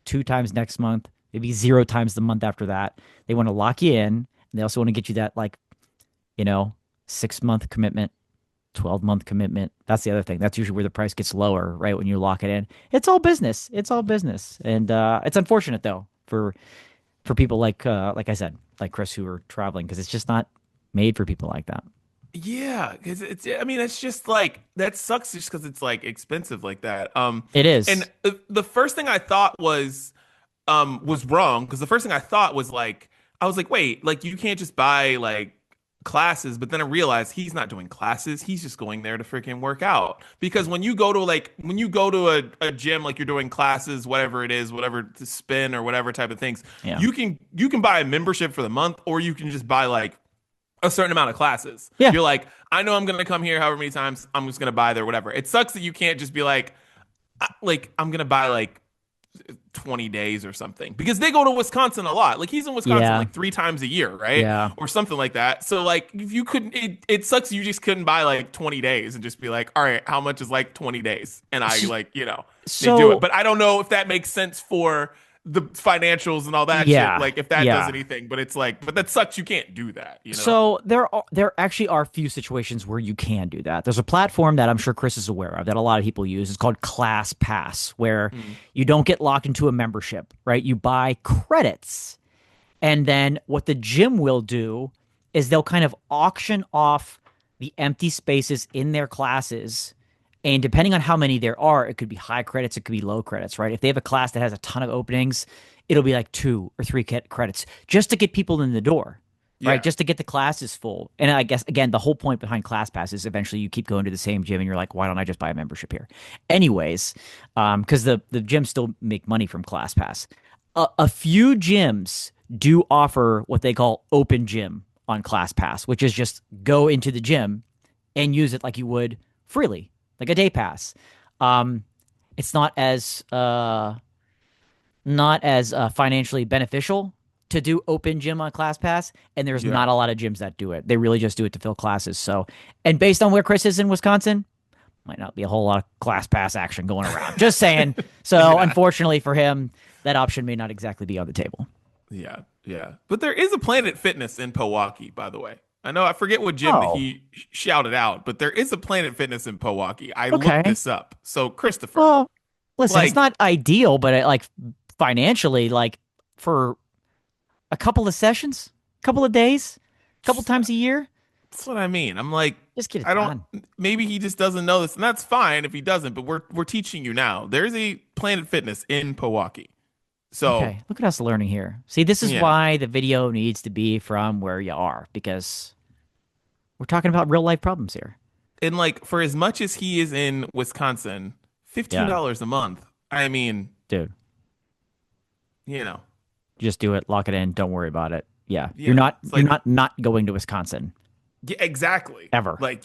[SPEAKER 2] 2 times next month, maybe 0 times the month after that. They want to lock you in. And they also want to get you that, like, you know, 6 month commitment, 12-month commitment. That's the other thing. That's usually where the price gets lower, right? When you lock it in. It's all business. It's all business. And it's unfortunate though for people like I said, like Chris, who are traveling, because it's just not made for people like that.
[SPEAKER 1] Yeah, because I mean, it's just like that sucks just because it's like expensive like that.
[SPEAKER 2] It is.
[SPEAKER 1] And the first thing I thought was wrong because the first thing I thought was like I was like, wait, like you can't just buy like classes, but then I realized he's not doing classes. He's just going there to freaking work out. Because when you go to a gym, like you're doing classes, whatever it is, whatever to spin or whatever type of things,
[SPEAKER 2] Yeah.
[SPEAKER 1] you can buy a membership for the month, or you can just buy like a certain amount of classes.
[SPEAKER 2] Yeah.
[SPEAKER 1] You're like, I know I'm gonna come here however many times, I'm just gonna buy there, whatever. It sucks that you can't just be like I'm gonna buy like 20 days or something because they go to Wisconsin a lot. Like he's in Wisconsin
[SPEAKER 2] Yeah.
[SPEAKER 1] like 3 times a year, right?
[SPEAKER 2] Yeah.
[SPEAKER 1] Or something like that. So like if you couldn't, it sucks you just couldn't buy like 20 days and just be like, all right, how much is like 20 days? And I like, they do
[SPEAKER 2] So
[SPEAKER 1] it. But I don't know if that makes sense for the financials and all that
[SPEAKER 2] yeah.
[SPEAKER 1] shit. Like if that
[SPEAKER 2] Yeah.
[SPEAKER 1] does anything, but it's like, but that sucks. You can't do that,
[SPEAKER 2] So there actually are a few situations where you can do that. There's a platform that I'm sure Chris is aware of that a lot of people use. It's called Class Pass, where you don't get locked into a membership, right? You buy credits, and then what the gym will do is they'll kind of auction off the empty spaces in their classes. And depending on how many there are, it could be high credits, it could be low credits, right? If they have a class that has a ton of openings, it'll be like 2 or 3 credits just to get people in the door, right?
[SPEAKER 1] Yeah.
[SPEAKER 2] Just to get the classes full. And I guess, again, the whole point behind ClassPass is eventually you keep going to the same gym and you're like, why don't I just buy a membership here? Anyways, because the gyms still make money from ClassPass. A few gyms do offer what they call open gym on ClassPass, which is just go into the gym and use it like you would freely, like a day pass. It's not as financially beneficial to do open gym on ClassPass, and there's
[SPEAKER 1] Yeah.
[SPEAKER 2] not a lot of gyms that do it. They really just do it to fill classes. So, and based on where Chris is in Wisconsin, might not be a whole lot of ClassPass action going around. Just saying. So,
[SPEAKER 1] Yeah.
[SPEAKER 2] unfortunately for him, that option may not exactly be on the table.
[SPEAKER 1] Yeah, yeah. But there is a Planet Fitness in Milwaukee, by the way. I know I forget what gym that
[SPEAKER 2] Oh.
[SPEAKER 1] he shouted out, but there is a Planet Fitness in Milwaukee. I
[SPEAKER 2] Okay.
[SPEAKER 1] looked this up. So Christopher,
[SPEAKER 2] Well, listen,
[SPEAKER 1] Like-
[SPEAKER 2] it's not ideal, but like financially, like for a couple of sessions, a couple of days, a couple times a year,
[SPEAKER 1] that's what I mean. I'm like,
[SPEAKER 2] just get it
[SPEAKER 1] I
[SPEAKER 2] done.
[SPEAKER 1] don't. Maybe he just doesn't know this, and that's fine if he doesn't. But we're teaching you now. There's a Planet Fitness in Milwaukee. So
[SPEAKER 2] Okay, look at us learning here. See, this is
[SPEAKER 1] Yeah.
[SPEAKER 2] why the video needs to be from where you are, because we're talking about real life problems here.
[SPEAKER 1] and like for as much as he is in Wisconsin, $15 a month. I mean,
[SPEAKER 2] Dude,
[SPEAKER 1] you know,
[SPEAKER 2] just do it, lock it in, don't worry about it. Yeah,
[SPEAKER 1] Yeah,
[SPEAKER 2] you're not
[SPEAKER 1] it's
[SPEAKER 2] you're
[SPEAKER 1] like-
[SPEAKER 2] not going to Wisconsin.
[SPEAKER 1] yeah, exactly.
[SPEAKER 2] Ever.
[SPEAKER 1] Like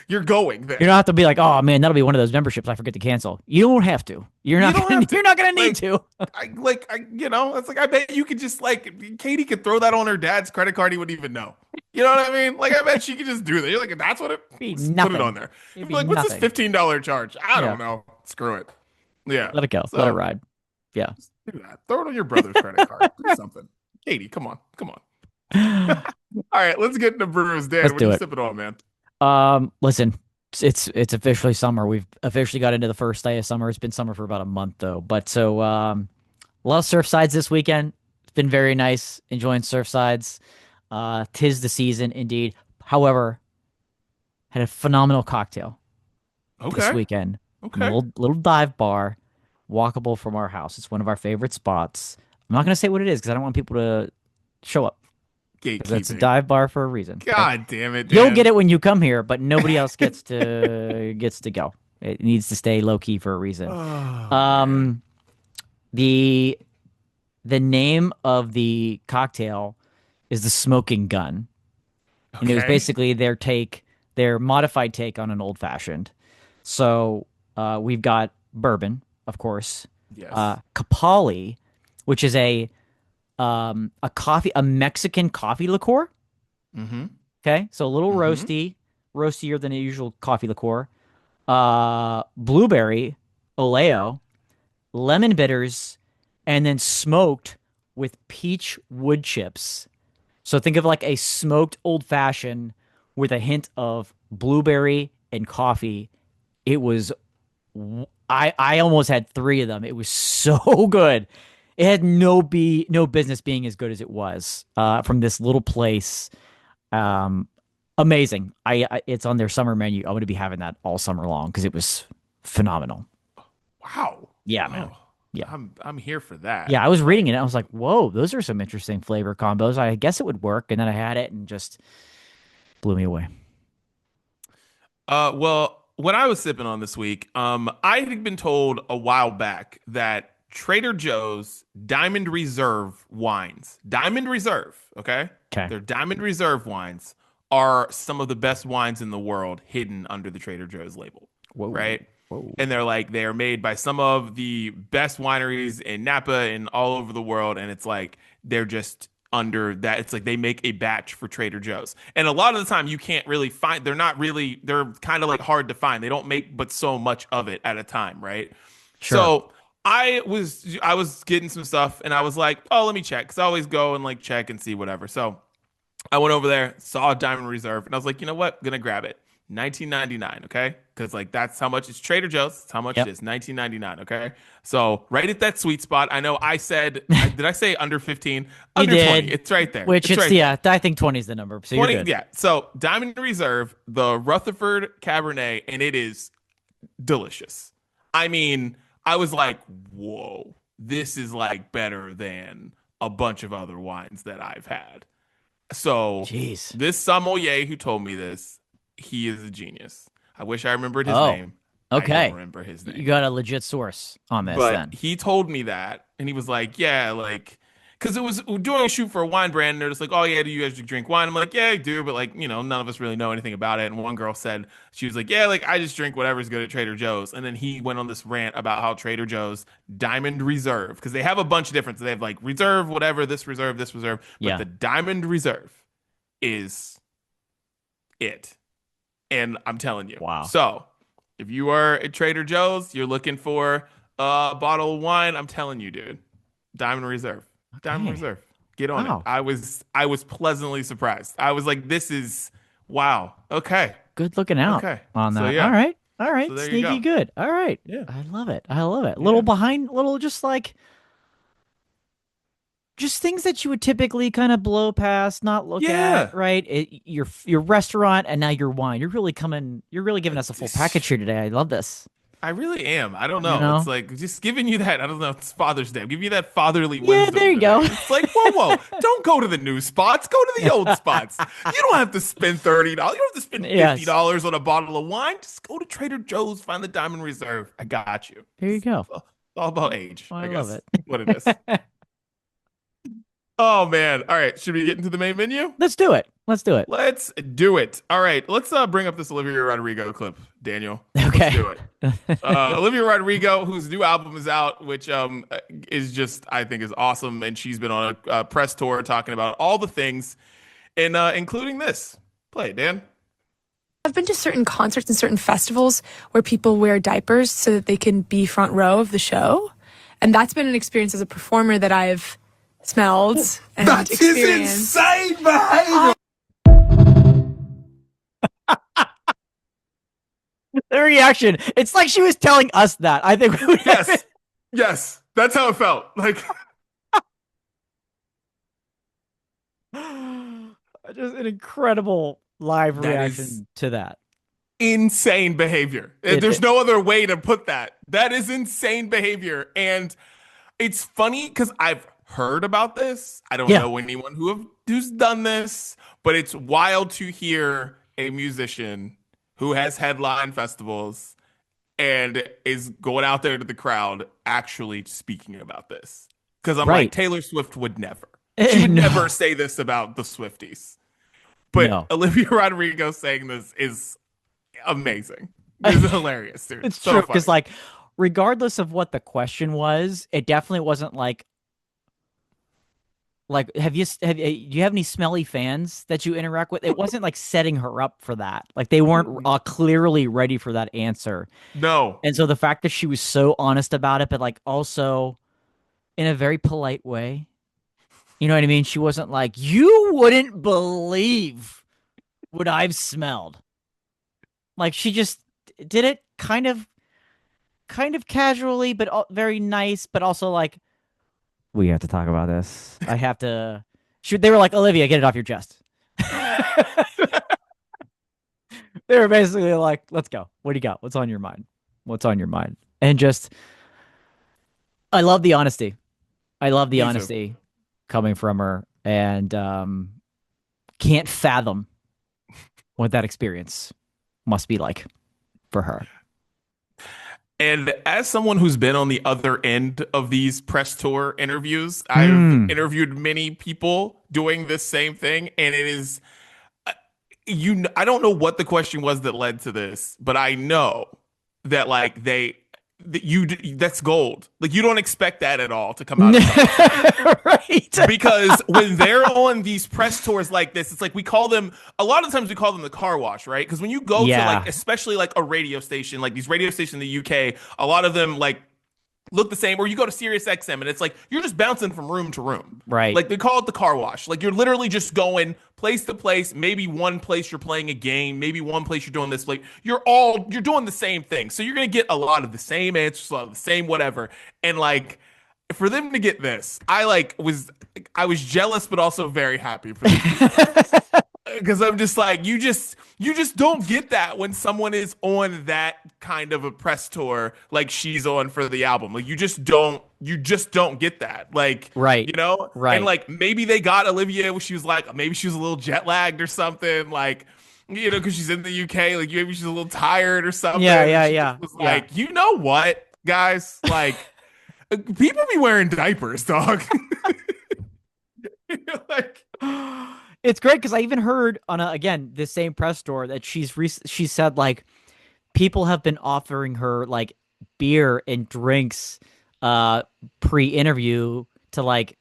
[SPEAKER 1] you're going there.
[SPEAKER 2] You don't have to be like, oh man, that'll be one of those memberships I forget to cancel. You don't have to. You're not.
[SPEAKER 1] don't have to.
[SPEAKER 2] You're not gonna need to.
[SPEAKER 1] It's like I bet you could just like Katie could throw that on her dad's credit card. He wouldn't even know. You know what I mean? Like I bet she could just do that. You're like, that's what it.
[SPEAKER 2] Be
[SPEAKER 1] Put
[SPEAKER 2] nothing.
[SPEAKER 1] it on there.
[SPEAKER 2] It'd
[SPEAKER 1] You'd
[SPEAKER 2] be
[SPEAKER 1] be like, what's this
[SPEAKER 2] nothing.
[SPEAKER 1] $15 charge? I
[SPEAKER 2] Yeah.
[SPEAKER 1] don't know. Screw it. Yeah.
[SPEAKER 2] Let it go.
[SPEAKER 1] So-
[SPEAKER 2] Let it ride. Yeah.
[SPEAKER 1] Do that. Throw it on your brother's credit card. Do something. Katie, come on. All right, let's get into Brewers. Dan,
[SPEAKER 2] Let's
[SPEAKER 1] what
[SPEAKER 2] do
[SPEAKER 1] are you
[SPEAKER 2] it.
[SPEAKER 1] sipping on, man?
[SPEAKER 2] Listen, it's officially summer. We've officially got into the first day of summer. It's been summer for about a month though. But so a lot of surf sides this weekend. It's been very nice enjoying surf sides. Tis the season indeed. However, had a phenomenal cocktail this
[SPEAKER 1] Okay.
[SPEAKER 2] weekend.
[SPEAKER 1] Okay.
[SPEAKER 2] Little dive bar, walkable from our house. It's one of our favorite spots. I'm not gonna say what it is because I don't want people to show up. 'Cause it's a
[SPEAKER 1] Gatekeeping.
[SPEAKER 2] dive bar for a reason. Okay?
[SPEAKER 1] God damn it.
[SPEAKER 2] You'll
[SPEAKER 1] Dan.
[SPEAKER 2] get it when you come here, but nobody else gets to go. It needs to stay low key for a reason.
[SPEAKER 1] Oh,
[SPEAKER 2] Um, the name of the cocktail is the Smoking Gun, and it was
[SPEAKER 1] okay.
[SPEAKER 2] basically their modified take on an old fashioned. So we've got bourbon, of course,
[SPEAKER 1] Yes.
[SPEAKER 2] Capali, which is a Mexican coffee liqueur.
[SPEAKER 1] Mm-hmm.
[SPEAKER 2] Okay, so a little
[SPEAKER 1] Mhm.
[SPEAKER 2] roastier than a usual coffee liqueur. blueberry, Oleo, lemon bitters, and then smoked with peach wood chips. So think of like a smoked old fashioned with a hint of blueberry and coffee. It was I almost had three of them. It was so good. It had no business being as good as it was from this little place. Amazing. It's on their summer menu. I'm going to be having that all summer long because it was phenomenal.
[SPEAKER 1] Wow.
[SPEAKER 2] Yeah, man.
[SPEAKER 1] Oh,
[SPEAKER 2] Yeah.
[SPEAKER 1] I'm here for that.
[SPEAKER 2] Yeah, I was reading it. I was like, whoa, those are some interesting flavor combos. I guess it would work. And then I had it and just blew me away.
[SPEAKER 1] Well, what I was sipping on this week, I had been told a while back that Trader Joe's Diamond Reserve wines, Diamond Reserve, okay?
[SPEAKER 2] Okay.
[SPEAKER 1] Their Diamond Reserve wines are some of the best wines in the world hidden under the Trader Joe's label,
[SPEAKER 2] Whoa.
[SPEAKER 1] right?
[SPEAKER 2] Whoa.
[SPEAKER 1] And they are made by some of the best wineries in Napa and all over the world. And it's like they're just under that. It's like they make a batch for Trader Joe's. And a lot of the time you can't really find, they're kind of like hard to find. They don't make but so much of it at a time, right?
[SPEAKER 2] Sure.
[SPEAKER 1] So I was getting some stuff and I was like, oh, let me check. Because I always go and like check and see whatever. So I went over there, saw Diamond Reserve, and I was like, you know what? I'm gonna grab it. 19.99, okay? Because like that's how much it's Trader Joe's. That's how much it is. 19.99, okay? So right at that sweet spot. I know I said, did I say under 15? Under 20. It's right there.
[SPEAKER 2] Which
[SPEAKER 1] it's right
[SPEAKER 2] yeah, I think 20 is the number. So
[SPEAKER 1] 20,
[SPEAKER 2] you're good.
[SPEAKER 1] yeah. So Diamond Reserve, the Rutherford Cabernet, and it is delicious. I mean, I was like, whoa, this is like better than a bunch of other wines that I've had. So
[SPEAKER 2] Jeez.
[SPEAKER 1] this sommelier who told me this, he is a genius. I wish I remembered his name.
[SPEAKER 2] Okay.
[SPEAKER 1] I don't remember his name.
[SPEAKER 2] You got a legit source on this
[SPEAKER 1] But
[SPEAKER 2] then.
[SPEAKER 1] he told me that, and he was like, yeah, like, because it was doing a shoot for a wine brand, and they're just like, oh, yeah, do you guys drink wine? I'm like, yeah, I do, but, like, none of us really know anything about it. And one girl said, she was like, yeah, like, I just drink whatever's good at Trader Joe's. And then he went on this rant about how Trader Joe's Diamond Reserve, because they have a bunch of different, they have, like, Reserve, whatever, this Reserve, but
[SPEAKER 2] Yeah.
[SPEAKER 1] the Diamond Reserve is it. And I'm telling you.
[SPEAKER 2] Wow.
[SPEAKER 1] So, if you are at Trader Joe's, you're looking for a bottle of wine, I'm telling you, dude. Diamond Reserve. Diamond Reserve. Get on it. I was pleasantly surprised. I was like, this is wow. Okay.
[SPEAKER 2] Good looking out on that.
[SPEAKER 1] So, yeah.
[SPEAKER 2] All right.
[SPEAKER 1] So there you
[SPEAKER 2] Sneaky
[SPEAKER 1] go.
[SPEAKER 2] good. All right.
[SPEAKER 1] Yeah.
[SPEAKER 2] I love it. Little behind, little just like just things that you would typically kind of blow past, not look at, right? Your restaurant and now your wine. You're really giving us a full package here today. I love this.
[SPEAKER 1] I really am. I don't know. It's like just giving you that. I don't know. It's Father's Day. I'm giving you that fatherly wisdom.
[SPEAKER 2] Yeah, there you go.
[SPEAKER 1] It's like, whoa. Don't go to the new spots. Go to the old spots. You don't have to spend $30. You don't have to spend $50 on a bottle of wine. Just go to Trader Joe's, find the Diamond Reserve. I got you.
[SPEAKER 2] There you go.
[SPEAKER 1] It's all about age.
[SPEAKER 2] I
[SPEAKER 1] guess.
[SPEAKER 2] love it.
[SPEAKER 1] What it is. Oh, man. All right. Should we get into the main menu?
[SPEAKER 2] Let's do it.
[SPEAKER 1] Let's do it. All right. Let's bring up this Olivia Rodrigo clip, Daniel.
[SPEAKER 2] Okay.
[SPEAKER 1] Let's do it. Olivia Rodrigo, whose new album is out, which is just, I think, is awesome. And she's been on a press tour talking about all the things, and including this. Play it, Dan.
[SPEAKER 4] I've been to certain concerts and certain festivals where people wear diapers so that they can be front row of the show. And that's been an experience as a performer that I've smelled and
[SPEAKER 5] that
[SPEAKER 4] experienced.
[SPEAKER 5] That is insane behavior.
[SPEAKER 2] The reaction. It's like she was telling us that. I think we would
[SPEAKER 1] Yes. That's how it felt. Like
[SPEAKER 2] just an incredible live reaction to that.
[SPEAKER 1] Insane behavior. There's no other way to put that. That is insane behavior. And it's funny because I've heard about this. I don't know anyone who's done this, but it's wild to hear a musician who has headline festivals and is going out there to the crowd actually speaking about this. Because I'm like, Taylor Swift would never. She would never say this about the Swifties. But Olivia Rodrigo saying this is amazing. It's hilarious, dude.
[SPEAKER 2] It's true, because like, regardless of what the question was, it definitely wasn't like, Like, do you have any smelly fans that you interact with? It wasn't like setting her up for that. Like they weren't clearly ready for that answer.
[SPEAKER 1] No.
[SPEAKER 2] And so the fact that she was so honest about it, but like also in a very polite way, you know what I mean? She wasn't like, you wouldn't believe what I've smelled. Like she just did it kind of casually, but very nice, but also like, we have to talk about this. I have to. They were like, Olivia, get it off your chest. They were basically like, let's go. What do you got? What's on your mind? What's on your mind? And just, I love the honesty. I love the
[SPEAKER 1] Me too.
[SPEAKER 2] honesty coming from her, and can't fathom what that experience must be like for her.
[SPEAKER 1] And as someone who's been on the other end of these press tour interviews, I've interviewed many people doing this same thing, and it is I don't know what the question was that led to this, but I know that like that's gold. Like you don't expect that at all to come out of someone.
[SPEAKER 2] Right.
[SPEAKER 1] Because when they're on these press tours like this, it's like a lot of times we call them the car wash, right? Because when you go to like, especially like a radio station, like these radio stations in the UK, a lot of them like look the same, or you go to Sirius XM and it's like you're just bouncing from room to room.
[SPEAKER 2] Right.
[SPEAKER 1] Like they call it the car wash. Like you're literally just going place to place. Maybe one place you're playing a game, maybe one place you're doing this. Like you're doing the same thing. So you're gonna get a lot of the same answers, a lot of the same whatever. And like for them to get this, I was jealous, but also very happy for them. Because I'm just like, you just don't get that when someone is on that kind of a press tour like she's on for the album. Like you just don't get that. Like,
[SPEAKER 2] right.
[SPEAKER 1] You know?
[SPEAKER 2] Right.
[SPEAKER 1] And like maybe they got Olivia when she was like, maybe she was a little jet lagged or something, like, you know, because she's in the UK, like maybe she's a little tired or something.
[SPEAKER 2] Yeah.
[SPEAKER 1] Was like, you know what, guys? Like people be wearing diapers, dog. Like
[SPEAKER 2] it's great because I even heard on again this same press tour that she said like people have been offering her like beer and drinks pre-interview to like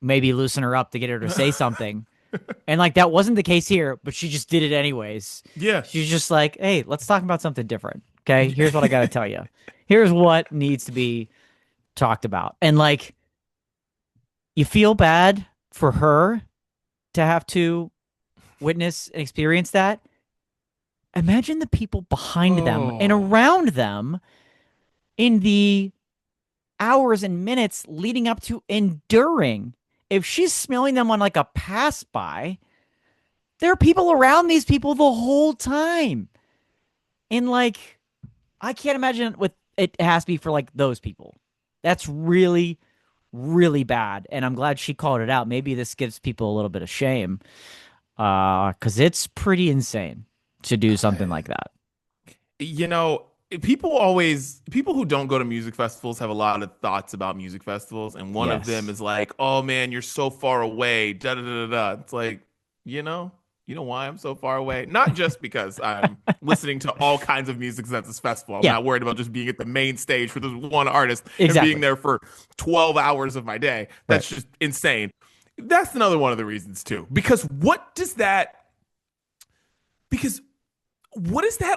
[SPEAKER 2] maybe loosen her up to get her to say something. And like that wasn't the case here, but she just did it anyways.
[SPEAKER 1] Yeah.
[SPEAKER 2] She's just like, hey, let's talk about something different. Okay, here's what I gotta tell you. Here's what needs to be talked about. And like you feel bad for her to have to witness and experience that. Imagine the people behind them and around them in the hours and minutes leading up to enduring. If she's smelling them on like a pass by, there are people around these people the whole time. And like, I can't imagine what it has to be for like those people. That's really, really bad. And I'm glad she called it out. Maybe this gives people a little bit of shame. Because it's pretty insane to do something like that.
[SPEAKER 1] You know, people who don't go to music festivals have a lot of thoughts about music festivals. And one of them is like, oh man, you're so far away. Da da da da. It's like, you know why I'm so far away? Not just because I'm listening to all kinds of music at this festival. I'm not worried about just being at the main stage for this one artist and being there for 12 hours of my day. That's just insane. That's another one of the reasons too. Because what is that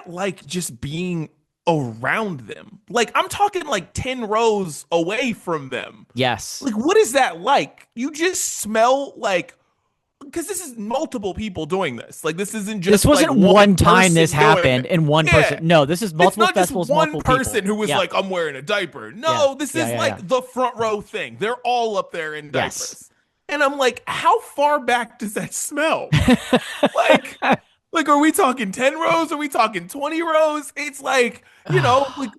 [SPEAKER 1] like just being around them? Like I'm talking like 10 rows away from them.
[SPEAKER 2] Yes.
[SPEAKER 1] Like what is that like? You just smell like, because this is multiple people doing this. Like this isn't just.
[SPEAKER 2] This wasn't
[SPEAKER 1] like
[SPEAKER 2] one time this happened and one person. No, this is multiple
[SPEAKER 1] it's not
[SPEAKER 2] festivals.
[SPEAKER 1] Just one
[SPEAKER 2] multiple
[SPEAKER 1] person
[SPEAKER 2] people.
[SPEAKER 1] who was like, "I'm wearing a diaper." No, this is like the front row thing. They're all up there in diapers, and I'm like, how far back does that smell? like, are we talking 10 rows? Are we talking 20 rows? It's like, you know, like.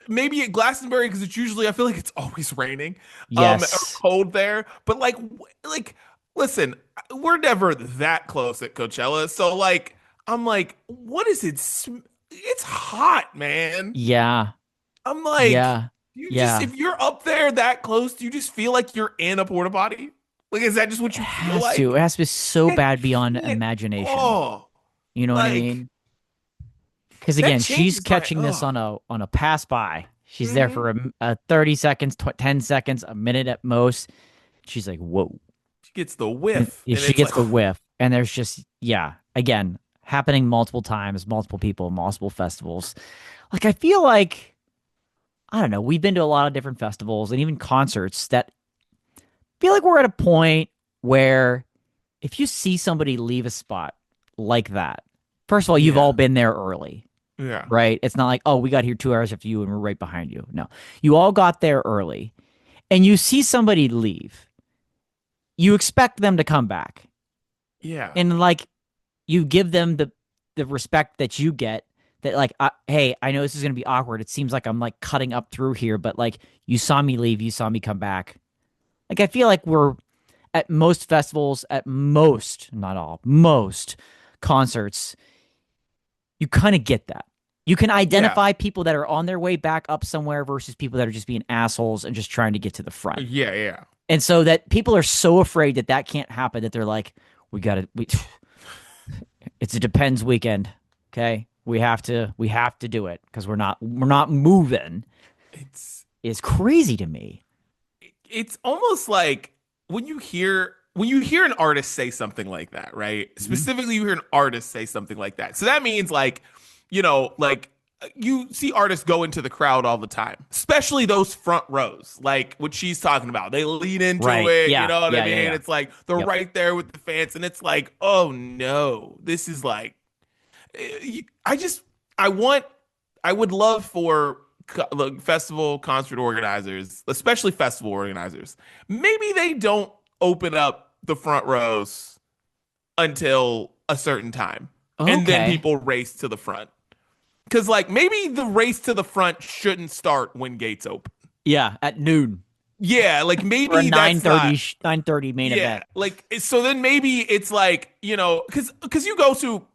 [SPEAKER 1] Maybe at Glastonbury because it's usually I feel like it's always raining, or cold there. But like, listen, we're never that close at Coachella, so like, I'm like, what is it? It's hot, man.
[SPEAKER 2] Yeah,
[SPEAKER 1] I'm like, just if you're up there that close, do you just feel like you're in a porta potty? Like, is that just what you feel like?
[SPEAKER 2] It has to be so bad beyond imagination. You know what I mean? Because again, she's catching this on a pass by. She's there for a 30 seconds, 10 seconds, a minute at most. She's like, whoa.
[SPEAKER 1] gets the whiff.
[SPEAKER 2] And
[SPEAKER 1] And
[SPEAKER 2] she
[SPEAKER 1] it's
[SPEAKER 2] gets
[SPEAKER 1] like,
[SPEAKER 2] the whiff, and there's just again happening multiple times, multiple people, multiple festivals. Like I feel like I don't know. We've been to a lot of different festivals and even concerts that feel like we're at a point where if you see somebody leave a spot like that, first of all, you've
[SPEAKER 1] Yeah.
[SPEAKER 2] all been there early,
[SPEAKER 1] yeah.
[SPEAKER 2] right? It's not like, oh, we got here 2 hours after you and we're right behind you. No, you all got there early, and you see somebody leave, you expect them to come back,
[SPEAKER 1] Yeah.
[SPEAKER 2] and like you give them the respect that you get. That like, hey, I know this is gonna be awkward. It seems like I'm like cutting up through here, but like you saw me leave, you saw me come back. Like I feel like we're at most festivals, at most, not all, most concerts, you kind of get that. You can identify people that are on their way back up somewhere versus people that are just being assholes and just trying to get to the front.
[SPEAKER 1] Yeah. Yeah.
[SPEAKER 2] And so that people are so afraid that that can't happen that they're like, it's a depends weekend. Okay. We have to do it because we're not moving. It's crazy to me.
[SPEAKER 1] It's almost like when you hear an artist say something like that, right?
[SPEAKER 2] Mm-hmm.
[SPEAKER 1] Specifically, you hear an artist say something like that. So that means like, like you see artists go into the crowd all the time, especially those front rows, like what she's talking about. They lean into
[SPEAKER 2] Right.
[SPEAKER 1] it,
[SPEAKER 2] Yeah.
[SPEAKER 1] you know what I
[SPEAKER 2] Yeah,
[SPEAKER 1] mean?
[SPEAKER 2] yeah, yeah.
[SPEAKER 1] It's like they're
[SPEAKER 2] Yep.
[SPEAKER 1] right there with the fans, and it's like, oh no, this is like, I would love for festival concert organizers, especially festival organizers, maybe they don't open up the front rows until a certain time, and then
[SPEAKER 2] Okay.
[SPEAKER 1] people race to the front. Because like maybe the race to the front shouldn't start when gates open.
[SPEAKER 2] Yeah, at noon.
[SPEAKER 1] Yeah, like
[SPEAKER 2] For a
[SPEAKER 1] maybe that's not.
[SPEAKER 2] 9:30 main event.
[SPEAKER 1] Like so then maybe it's like, because you go to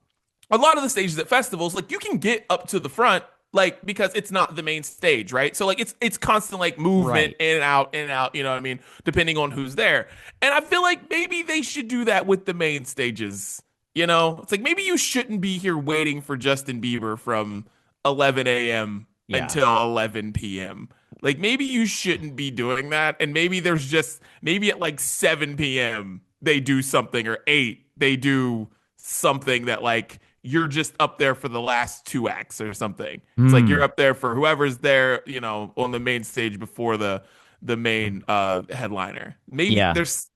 [SPEAKER 1] a lot of the stages at festivals, like you can get up to the front, like because it's not the main stage, right? So like it's constant like movement
[SPEAKER 2] Right.
[SPEAKER 1] in and out, you know what I mean, depending on who's there. And I feel like maybe they should do that with the main stages. It's like maybe you shouldn't be here waiting for Justin Bieber from 11 a.m.
[SPEAKER 2] Yeah.
[SPEAKER 1] until 11 p.m. Like maybe you shouldn't be doing that. And maybe maybe at like 7 p.m. they do something, or 8 they do something that like you're just up there for the last 2 acts or something. It's like you're up there for whoever's there, on the main stage before the main headliner. Maybe
[SPEAKER 2] Yeah.
[SPEAKER 1] there's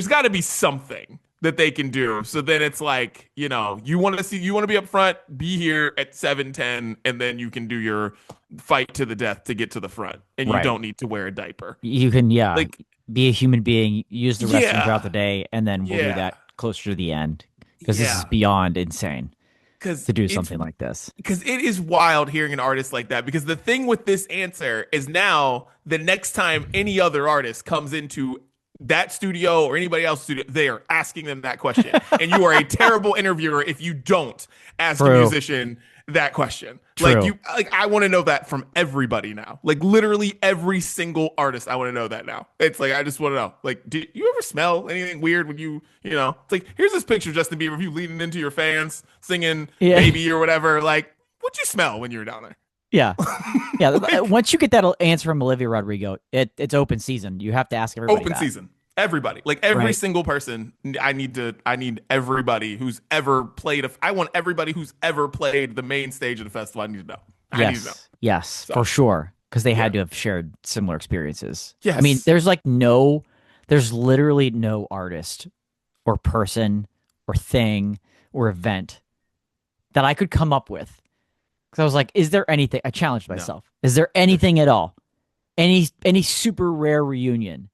[SPEAKER 1] got to be something that they can do. So then it's like, you want to be up front, be here at 7:10, and then you can do your fight to the death to get to the front, and you
[SPEAKER 2] Right.
[SPEAKER 1] don't need to wear a diaper.
[SPEAKER 2] You can,
[SPEAKER 1] Like-
[SPEAKER 2] be a human being, use the restroom
[SPEAKER 1] Yeah.
[SPEAKER 2] throughout the day, and then we'll do
[SPEAKER 1] Yeah.
[SPEAKER 2] that closer to the end. Because this is
[SPEAKER 1] Yeah.
[SPEAKER 2] beyond insane
[SPEAKER 1] Because
[SPEAKER 2] to do something like this.
[SPEAKER 1] Because it is wild hearing an artist like that. Because the thing with this answer is now the next time any other artist comes into that studio or anybody else's studio, they are asking them that question. And you are a terrible interviewer if you don't ask a
[SPEAKER 2] True.
[SPEAKER 1] musician that question.
[SPEAKER 2] True.
[SPEAKER 1] I want to know that from everybody now. Like literally every single artist, I want to know that now. It's like I just want to know. Like, do you ever smell anything weird when it's like, here's this picture of Justin Bieber of you leaning into your fans singing
[SPEAKER 2] Yeah.
[SPEAKER 1] Baby or whatever. Like, what'd you smell when you were down there?
[SPEAKER 2] Yeah. Yeah. Once you get that answer from Olivia Rodrigo, it's open season. You have to ask everybody.
[SPEAKER 1] Open
[SPEAKER 2] that.
[SPEAKER 1] season. Everybody, like every
[SPEAKER 2] Right.
[SPEAKER 1] single person. I need everybody who's ever played. I want everybody who's ever played the main stage of the festival. I need to know. I need to know.
[SPEAKER 2] Yes, for sure. Because they had to have shared similar experiences.
[SPEAKER 1] Yes.
[SPEAKER 2] I mean, there's literally no artist or person or thing or event that I could come up with. Because I was like, is there anything? I challenged myself. Is there anything at all? Any super rare reunion?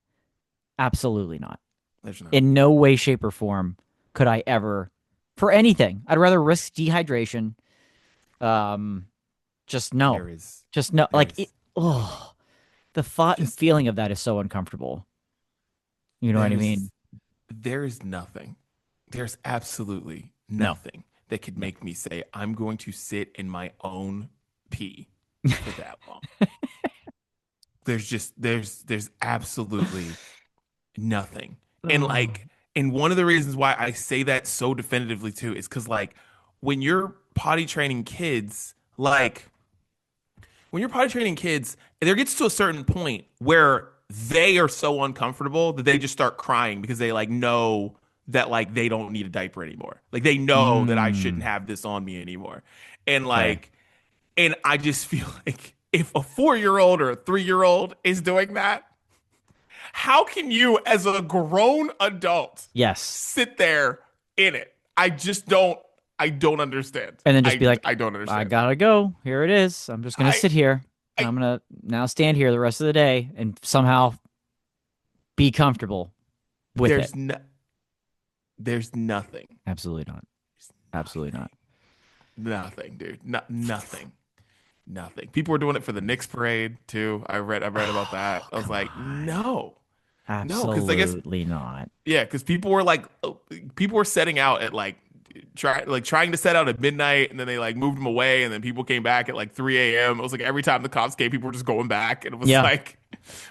[SPEAKER 2] Absolutely not.
[SPEAKER 1] There's no.
[SPEAKER 2] In no way, shape, or form could I ever, for anything. I'd rather risk dehydration. Just no.
[SPEAKER 1] There is.
[SPEAKER 2] Just no.
[SPEAKER 1] there
[SPEAKER 2] Like,
[SPEAKER 1] is-
[SPEAKER 2] the thought and feeling of that is so uncomfortable. You know what I
[SPEAKER 1] There's-
[SPEAKER 2] mean?
[SPEAKER 1] There is nothing. There's absolutely
[SPEAKER 2] No.
[SPEAKER 1] nothing that could make me say I'm going to sit in my own pee for that long. There's absolutely nothing. And one of the reasons why I say that so definitively too is because like when you're potty training kids, there gets to a certain point where they are so uncomfortable that they just start crying because they like know that like they don't need a diaper anymore. Like they know that I shouldn't have this on me anymore. And like, and I just feel like if a 4-year-old or a 3-year-old is doing that, how can you as a grown adult sit there in it? I don't understand.
[SPEAKER 2] And then just be like,
[SPEAKER 1] I don't understand.
[SPEAKER 2] I gotta go. Here it is. I'm just gonna sit here. I'm gonna now stand here the rest of the day and somehow be comfortable with it.
[SPEAKER 1] There's nothing.
[SPEAKER 2] Absolutely not. Absolutely not.
[SPEAKER 1] Nothing, dude. Nothing. Nothing. People were doing it for the Knicks parade too. I read about that. I was like, no.
[SPEAKER 2] Absolutely not.
[SPEAKER 1] Yeah, because people were setting out at trying to set out at midnight, and then they like moved them away, and then people came back at like 3 a.m. It was like every time the cops came, people were just going back, and it was like,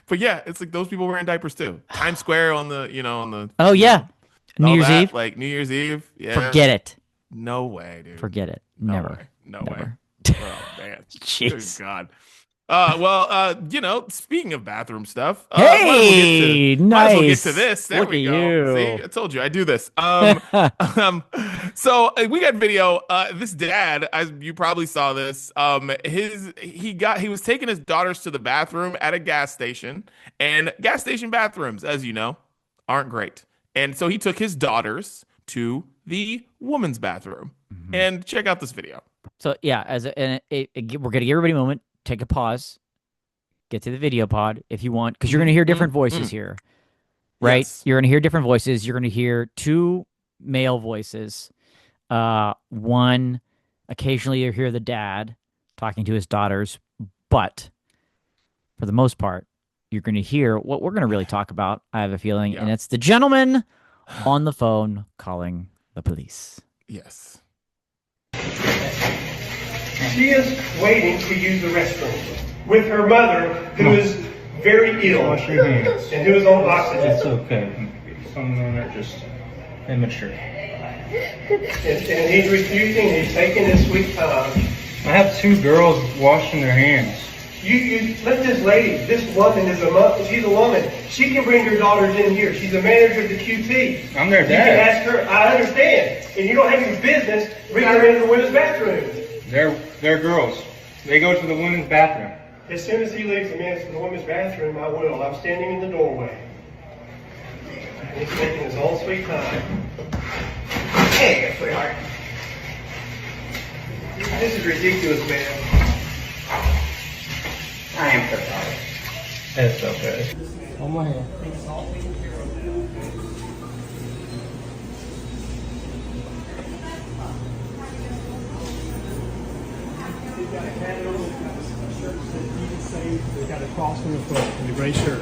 [SPEAKER 1] but yeah, it's like those people wearing diapers too. Times Square on the
[SPEAKER 2] oh yeah, New Year's Eve,
[SPEAKER 1] like New Year's Eve. Yeah,
[SPEAKER 2] forget it.
[SPEAKER 1] No way, dude.
[SPEAKER 2] Forget it. Never.
[SPEAKER 1] No
[SPEAKER 2] Never.
[SPEAKER 1] way. Oh man,
[SPEAKER 2] jeez.
[SPEAKER 1] Good God. Speaking of bathroom stuff,
[SPEAKER 2] hey, nice.
[SPEAKER 1] Might as well get to this. There
[SPEAKER 2] Look
[SPEAKER 1] we
[SPEAKER 2] at
[SPEAKER 1] go.
[SPEAKER 2] you.
[SPEAKER 1] See, I told you I do this. So we got video. This dad, as you probably saw this, he was taking his daughters to the bathroom at a gas station, and gas station bathrooms, as you know, aren't great. And so he took his daughters to the woman's bathroom, and check out this video.
[SPEAKER 2] So yeah, we're gonna give everybody a moment. Take a pause. Get to the video pod if you want, because you're gonna hear different voices here, right?
[SPEAKER 1] Yes.
[SPEAKER 2] You're gonna hear different voices. You're gonna hear 2 male voices. One, occasionally you hear the dad talking to his daughters, but for the most part, you're gonna hear what we're gonna really talk about. I have a feeling, and it's the gentleman on the phone calling the police.
[SPEAKER 1] Yes.
[SPEAKER 5] She is waiting to use the restroom with her mother, who is very ill
[SPEAKER 6] Wash your hands.
[SPEAKER 5] and who is on oxygen.
[SPEAKER 6] It's okay. Some of them are just immature.
[SPEAKER 5] And he's refusing. He's taking his sweet time.
[SPEAKER 6] I have 2 girls washing their hands.
[SPEAKER 5] You let this lady. This woman is she's a woman. She can bring her daughters in here. She's a manager of the QT.
[SPEAKER 6] I'm their
[SPEAKER 5] You
[SPEAKER 6] dad.
[SPEAKER 5] can ask her. I understand, and you don't have any business bringing her into the women's bathroom.
[SPEAKER 6] They're girls. They go to the women's bathroom.
[SPEAKER 5] As soon as he leaves the women's bathroom, I will. I'm standing in the doorway. And he's taking his own sweet time. Hey, sweetheart. This is ridiculous, man. I am so sorry.
[SPEAKER 6] It's okay. On my hand.
[SPEAKER 5] They got a cross on the front and a gray shirt.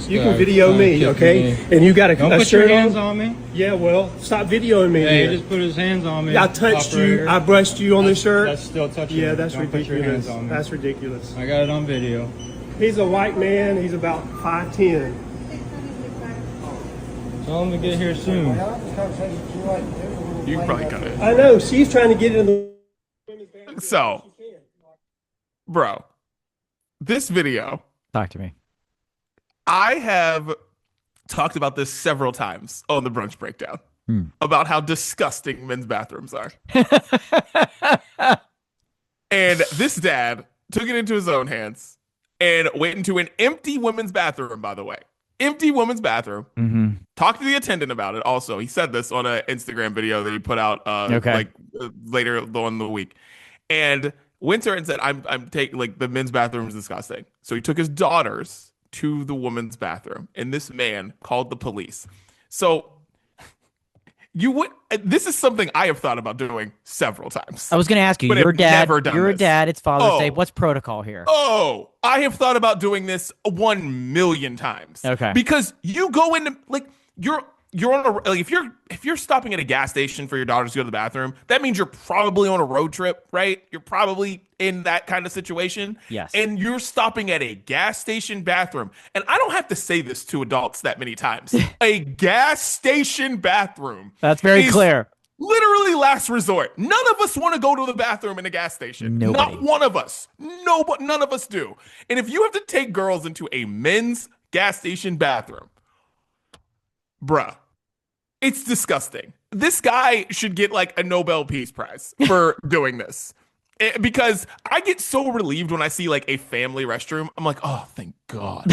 [SPEAKER 5] You can video me, okay? And you got
[SPEAKER 6] Don't
[SPEAKER 5] a
[SPEAKER 6] put
[SPEAKER 5] shirt
[SPEAKER 6] your hands
[SPEAKER 5] on.
[SPEAKER 6] on me.
[SPEAKER 5] Yeah, well, stop videoing me.
[SPEAKER 6] Hey, he
[SPEAKER 5] then.
[SPEAKER 6] just put his hands on me.
[SPEAKER 5] I touched
[SPEAKER 6] operator.
[SPEAKER 5] you. I brushed you on the shirt.
[SPEAKER 6] That's still touching
[SPEAKER 5] Yeah,
[SPEAKER 6] me.
[SPEAKER 5] that's
[SPEAKER 6] Don't put your
[SPEAKER 5] ridiculous.
[SPEAKER 6] hands on me.
[SPEAKER 5] That's ridiculous.
[SPEAKER 6] I got it on video.
[SPEAKER 5] He's a white man. He's about 5'10".
[SPEAKER 6] Tell him to get here soon.
[SPEAKER 1] You can probably cut it.
[SPEAKER 5] I know. She's trying to get in the.
[SPEAKER 1] So, bro, this video,
[SPEAKER 2] Talk to me.
[SPEAKER 1] I have talked about this several times on the Brunch Breakdown about how disgusting men's bathrooms are. And this dad took it into his own hands and went into an empty women's bathroom, by the way. Empty women's bathroom. Talked to the attendant about it also. He said this on an Instagram video that he put out later on in the week. And went to her and said, I'm taking, like, the men's bathroom is disgusting. So he took his daughters to the woman's bathroom, and this man called the police. So this is something I have thought about doing several times.
[SPEAKER 2] I was going to ask you,
[SPEAKER 1] But
[SPEAKER 2] you're a
[SPEAKER 1] I've
[SPEAKER 2] dad.
[SPEAKER 1] never done
[SPEAKER 2] You're a
[SPEAKER 1] this.
[SPEAKER 2] dad. It's Father's
[SPEAKER 1] Oh.
[SPEAKER 2] Day. What's protocol here?
[SPEAKER 1] Oh, I have thought about doing this 1,000,000 times.
[SPEAKER 2] Okay.
[SPEAKER 1] Because you go into, like, you're on a, like, if you're stopping at a gas station for your daughters to go to the bathroom, that means you're probably on a road trip, right? You're probably in that kind of situation.
[SPEAKER 2] Yes.
[SPEAKER 1] And you're stopping at a gas station bathroom. And I don't have to say this to adults that many times. A gas station bathroom.
[SPEAKER 2] That's very
[SPEAKER 1] is
[SPEAKER 2] clear.
[SPEAKER 1] Literally last resort. None of us want to go to the bathroom in a gas station.
[SPEAKER 2] Nobody.
[SPEAKER 1] Not one of us. None of us do. And if you have to take girls into a men's gas station bathroom. Bruh. It's disgusting. This guy should get like a Nobel Peace Prize for doing this. Because I get so relieved when I see like a family restroom. I'm like, oh, thank God.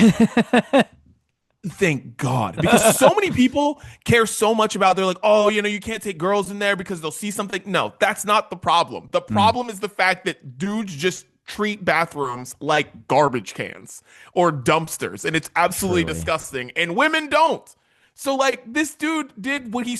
[SPEAKER 1] Thank God. Because so many people care so much about, they're like, oh, you can't take girls in there because they'll see something. No, that's not the problem. The problem is the fact that dudes just treat bathrooms like garbage cans or dumpsters. And it's absolutely disgusting. And women don't. So like this dude did what he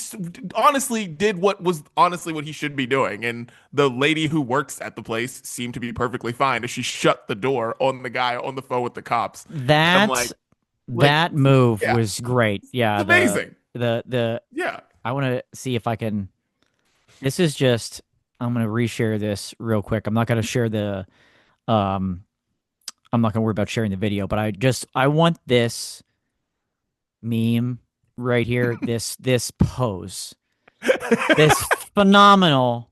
[SPEAKER 1] honestly did what was honestly what he should be doing, and the lady who works at the place seemed to be perfectly fine as she shut the door on the guy on the phone with the cops.
[SPEAKER 2] That move was great. Yeah,
[SPEAKER 1] it's amazing.
[SPEAKER 2] The I want to see if I can. This is just. I'm gonna reshare this real quick. I'm not gonna share the. I'm not gonna worry about sharing the video, but I want this meme right here. This pose. This phenomenal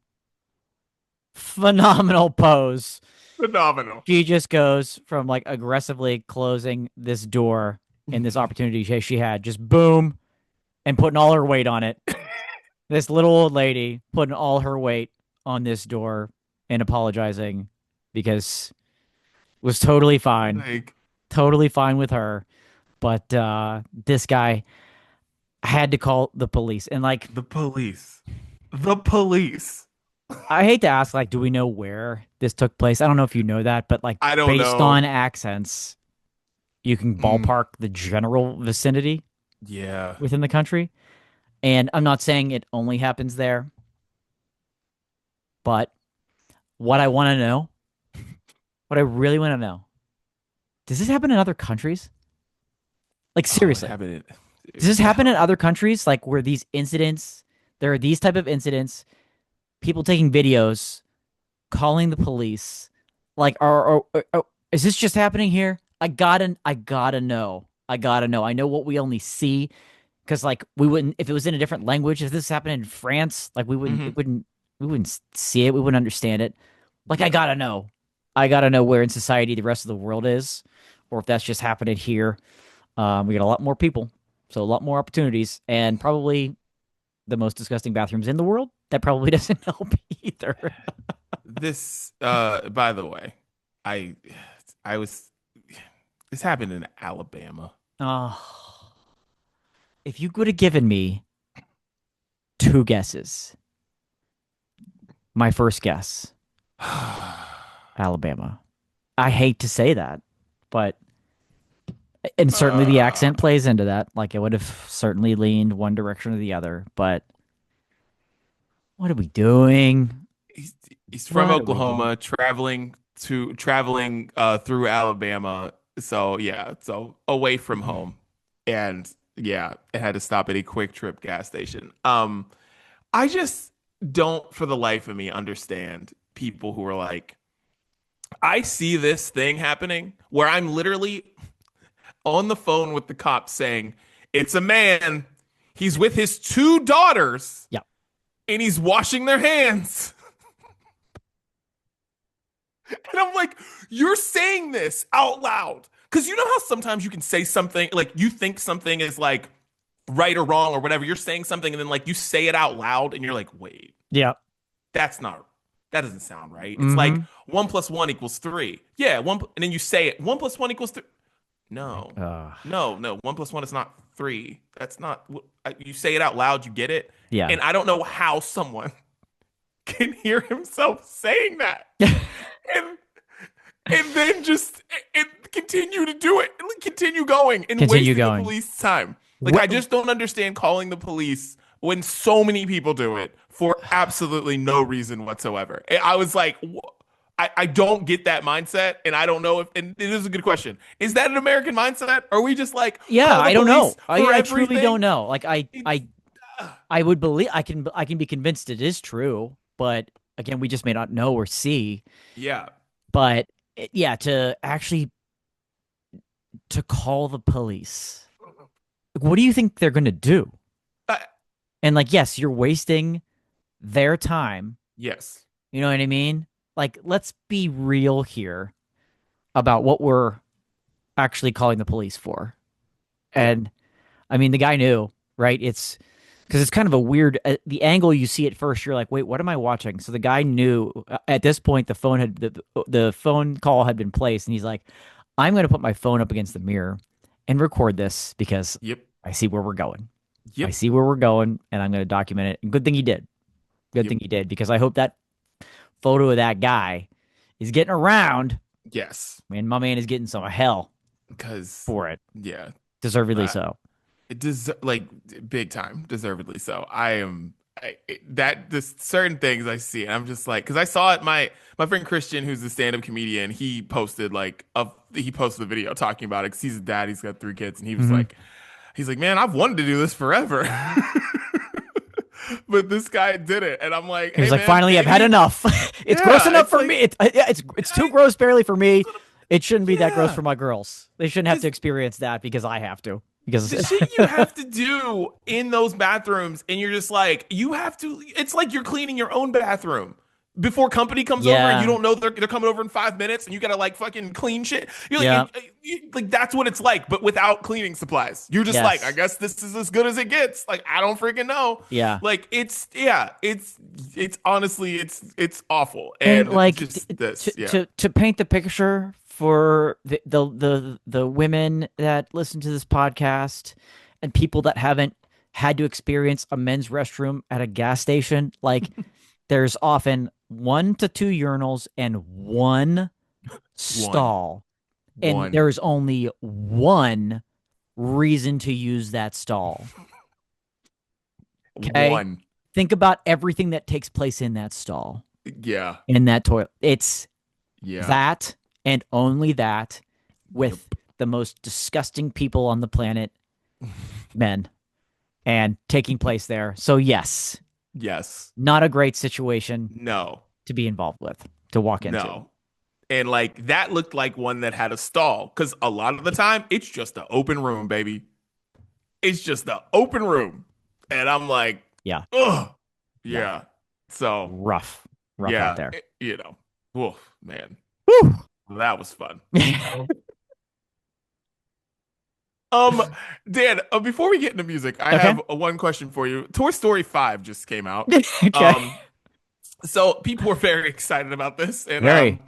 [SPEAKER 2] pose.
[SPEAKER 1] Phenomenal.
[SPEAKER 2] She just goes from like aggressively closing this door in this opportunity she had, just boom, and putting all her weight on it. This little old lady putting all her weight on this door and apologizing because it was totally fine. Totally fine with her. But this guy had to call the police. And like
[SPEAKER 1] the police.
[SPEAKER 2] I hate to ask, like, do we know where this took place? I don't know if you know that, but like
[SPEAKER 1] I don't
[SPEAKER 2] based
[SPEAKER 1] know.
[SPEAKER 2] on accents, you can ballpark the general vicinity within the country. And I'm not saying it only happens there, but what I want to know, what I really want to know, does this happen in other countries? Like seriously, does this happen in other countries? Like where these incidents, there are these type of incidents, people taking videos, calling the police, like, is this just happening here? I gotta know. I know what we only see, because like we wouldn't, if it was in a different language, if this happened in France, like we wouldn't, we wouldn't see it, we wouldn't understand it. Like I gotta know where in society the rest of the world is, or if that's just happening here. We got a lot more people, so a lot more opportunities, and probably the most disgusting bathrooms in the world. That probably doesn't help either.
[SPEAKER 1] This, by the way, this happened in Alabama.
[SPEAKER 2] Oh, if you could have given me 2 guesses, my first guess, Alabama. I hate to say that, but and certainly the accent plays into that. Like I would have certainly leaned one direction or the other, but what are we doing?
[SPEAKER 1] He's from Oklahoma, traveling through Alabama. So away from home, and it had to stop at a Quick Trip gas station. I just don't, for the life of me, understand people who are like, I see this thing happening where I'm literally on the phone with the cops saying, it's a man, he's with his 2 daughters, and he's washing their hands. And I'm like, you're saying this out loud. Because you know how sometimes you can say something, like you think something is like right or wrong or whatever. You're saying something and then like you say it out loud and you're like, wait.
[SPEAKER 2] Yeah.
[SPEAKER 1] That doesn't sound right. It's like 1 + 1 = 3. Yeah, and then you say it, 1 + 1 = 3. No, 1 + 1 is not 3. That's not, you say it out loud, you get it.
[SPEAKER 2] Yeah.
[SPEAKER 1] And I don't know how someone can hear himself saying that. and then just continue to do it, and continue going, and waste the police time. Like I just don't understand calling the police when so many people do it for absolutely no reason whatsoever. I was like, I don't get that mindset, and I don't know if, and it is a good question. Is that an American mindset? Are we just like,
[SPEAKER 2] I don't know. I truly don't know. Like I would believe, I can be convinced it is true, but again, we just may not know or see.
[SPEAKER 1] Yeah.
[SPEAKER 2] But to actually to call the police, what do you think they're going to do? And like, yes, you're wasting their time.
[SPEAKER 1] Yes.
[SPEAKER 2] You know what I mean? Like, let's be real here about what we're actually calling the police for. And I mean, the guy knew, right? It's because it's kind of a weird, the angle you see at first, you're like, wait, what am I watching? So the guy knew at this point, the phone call had been placed, and he's like, I'm going to put my phone up against the mirror and record this because
[SPEAKER 1] Yep.
[SPEAKER 2] I see where we're going.
[SPEAKER 1] Yep.
[SPEAKER 2] I see where we're going, and I'm going to document it. And good thing he did. Good thing he did, because I hope that photo of that guy is getting around.
[SPEAKER 1] Yes.
[SPEAKER 2] Man, my man is getting some hell
[SPEAKER 1] Because
[SPEAKER 2] for it.
[SPEAKER 1] yeah,
[SPEAKER 2] Deservedly so.
[SPEAKER 1] it like big time, deservedly so. There's certain things I see, and I'm just like, because I saw it. My friend Christian, who's a stand-up comedian, he posted a video talking about it because he's a dad. He's got 3 kids, and he was like, man, I've wanted to do this forever. But this guy did it, and I'm like,
[SPEAKER 2] He was
[SPEAKER 1] hey,
[SPEAKER 2] like,
[SPEAKER 1] man,
[SPEAKER 2] finally, I've had enough. It's
[SPEAKER 1] Yeah,
[SPEAKER 2] gross enough
[SPEAKER 1] it's
[SPEAKER 2] for
[SPEAKER 1] like-
[SPEAKER 2] me. It's too gross barely for me. It shouldn't be that gross for my girls. They shouldn't have to experience that because I have to. Because
[SPEAKER 1] the shit you have to do in those bathrooms, and you're just like, it's like you're cleaning your own bathroom before company comes over, and you don't know they're coming over in 5 minutes, and you gotta like fucking clean shit. You're like, like that's what it's like, but without cleaning supplies. You're just like, I guess this is as good as it gets. Like, I don't freaking know.
[SPEAKER 2] Yeah.
[SPEAKER 1] Like it's honestly it's awful.
[SPEAKER 2] And like
[SPEAKER 1] just this,
[SPEAKER 2] to paint the picture for the women that listen to this podcast and people that haven't had to experience a men's restroom at a gas station, like there's often 1 to 2 urinals and 1 stall. And there's only 1 reason to use that stall. Okay?
[SPEAKER 1] 1.
[SPEAKER 2] Think about everything that takes place in that stall.
[SPEAKER 1] Yeah.
[SPEAKER 2] In that toilet. It's
[SPEAKER 1] Yeah.
[SPEAKER 2] that and only that, with the most disgusting people on the planet, men, and taking place there. So yes, not a great situation.
[SPEAKER 1] No,
[SPEAKER 2] to be involved with, to walk into.
[SPEAKER 1] No, and like that looked like one that had a stall, because a lot of the time it's just an open room, baby. It's just the open room, and I'm like, ugh, yeah. So
[SPEAKER 2] rough out there.
[SPEAKER 1] Woof, man.
[SPEAKER 2] Woo.
[SPEAKER 1] That was fun. Dan, before we get into music, I have one question for you. Toy Story 5 just came out. So people were very excited about this, and very,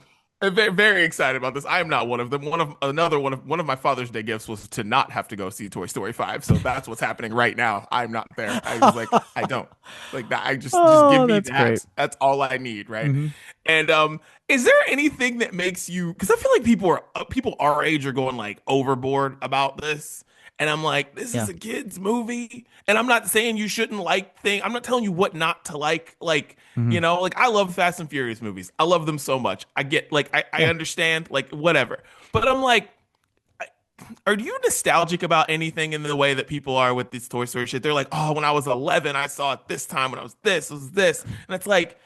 [SPEAKER 1] very excited about this. I am not one of them. One of my Father's Day gifts was to not have to go see Toy Story 5. So that's what's happening right now. I'm not there. I was like, I don't like that. I just give me that. Great. That's all I need, right? Mm-hmm. And is there anything that makes you? Because I feel like people our age are going like overboard about this. And I'm like, this is a kid's movie. And I'm not saying you shouldn't like things. I'm not telling you what not to like. Like, like I love Fast and Furious movies. I love them so much. I get like, I understand, like whatever. But I'm like, are you nostalgic about anything in the way that people are with this Toy Story shit? They're like, oh, when I was 11, I saw it this time. When I was this, it was this. And it's like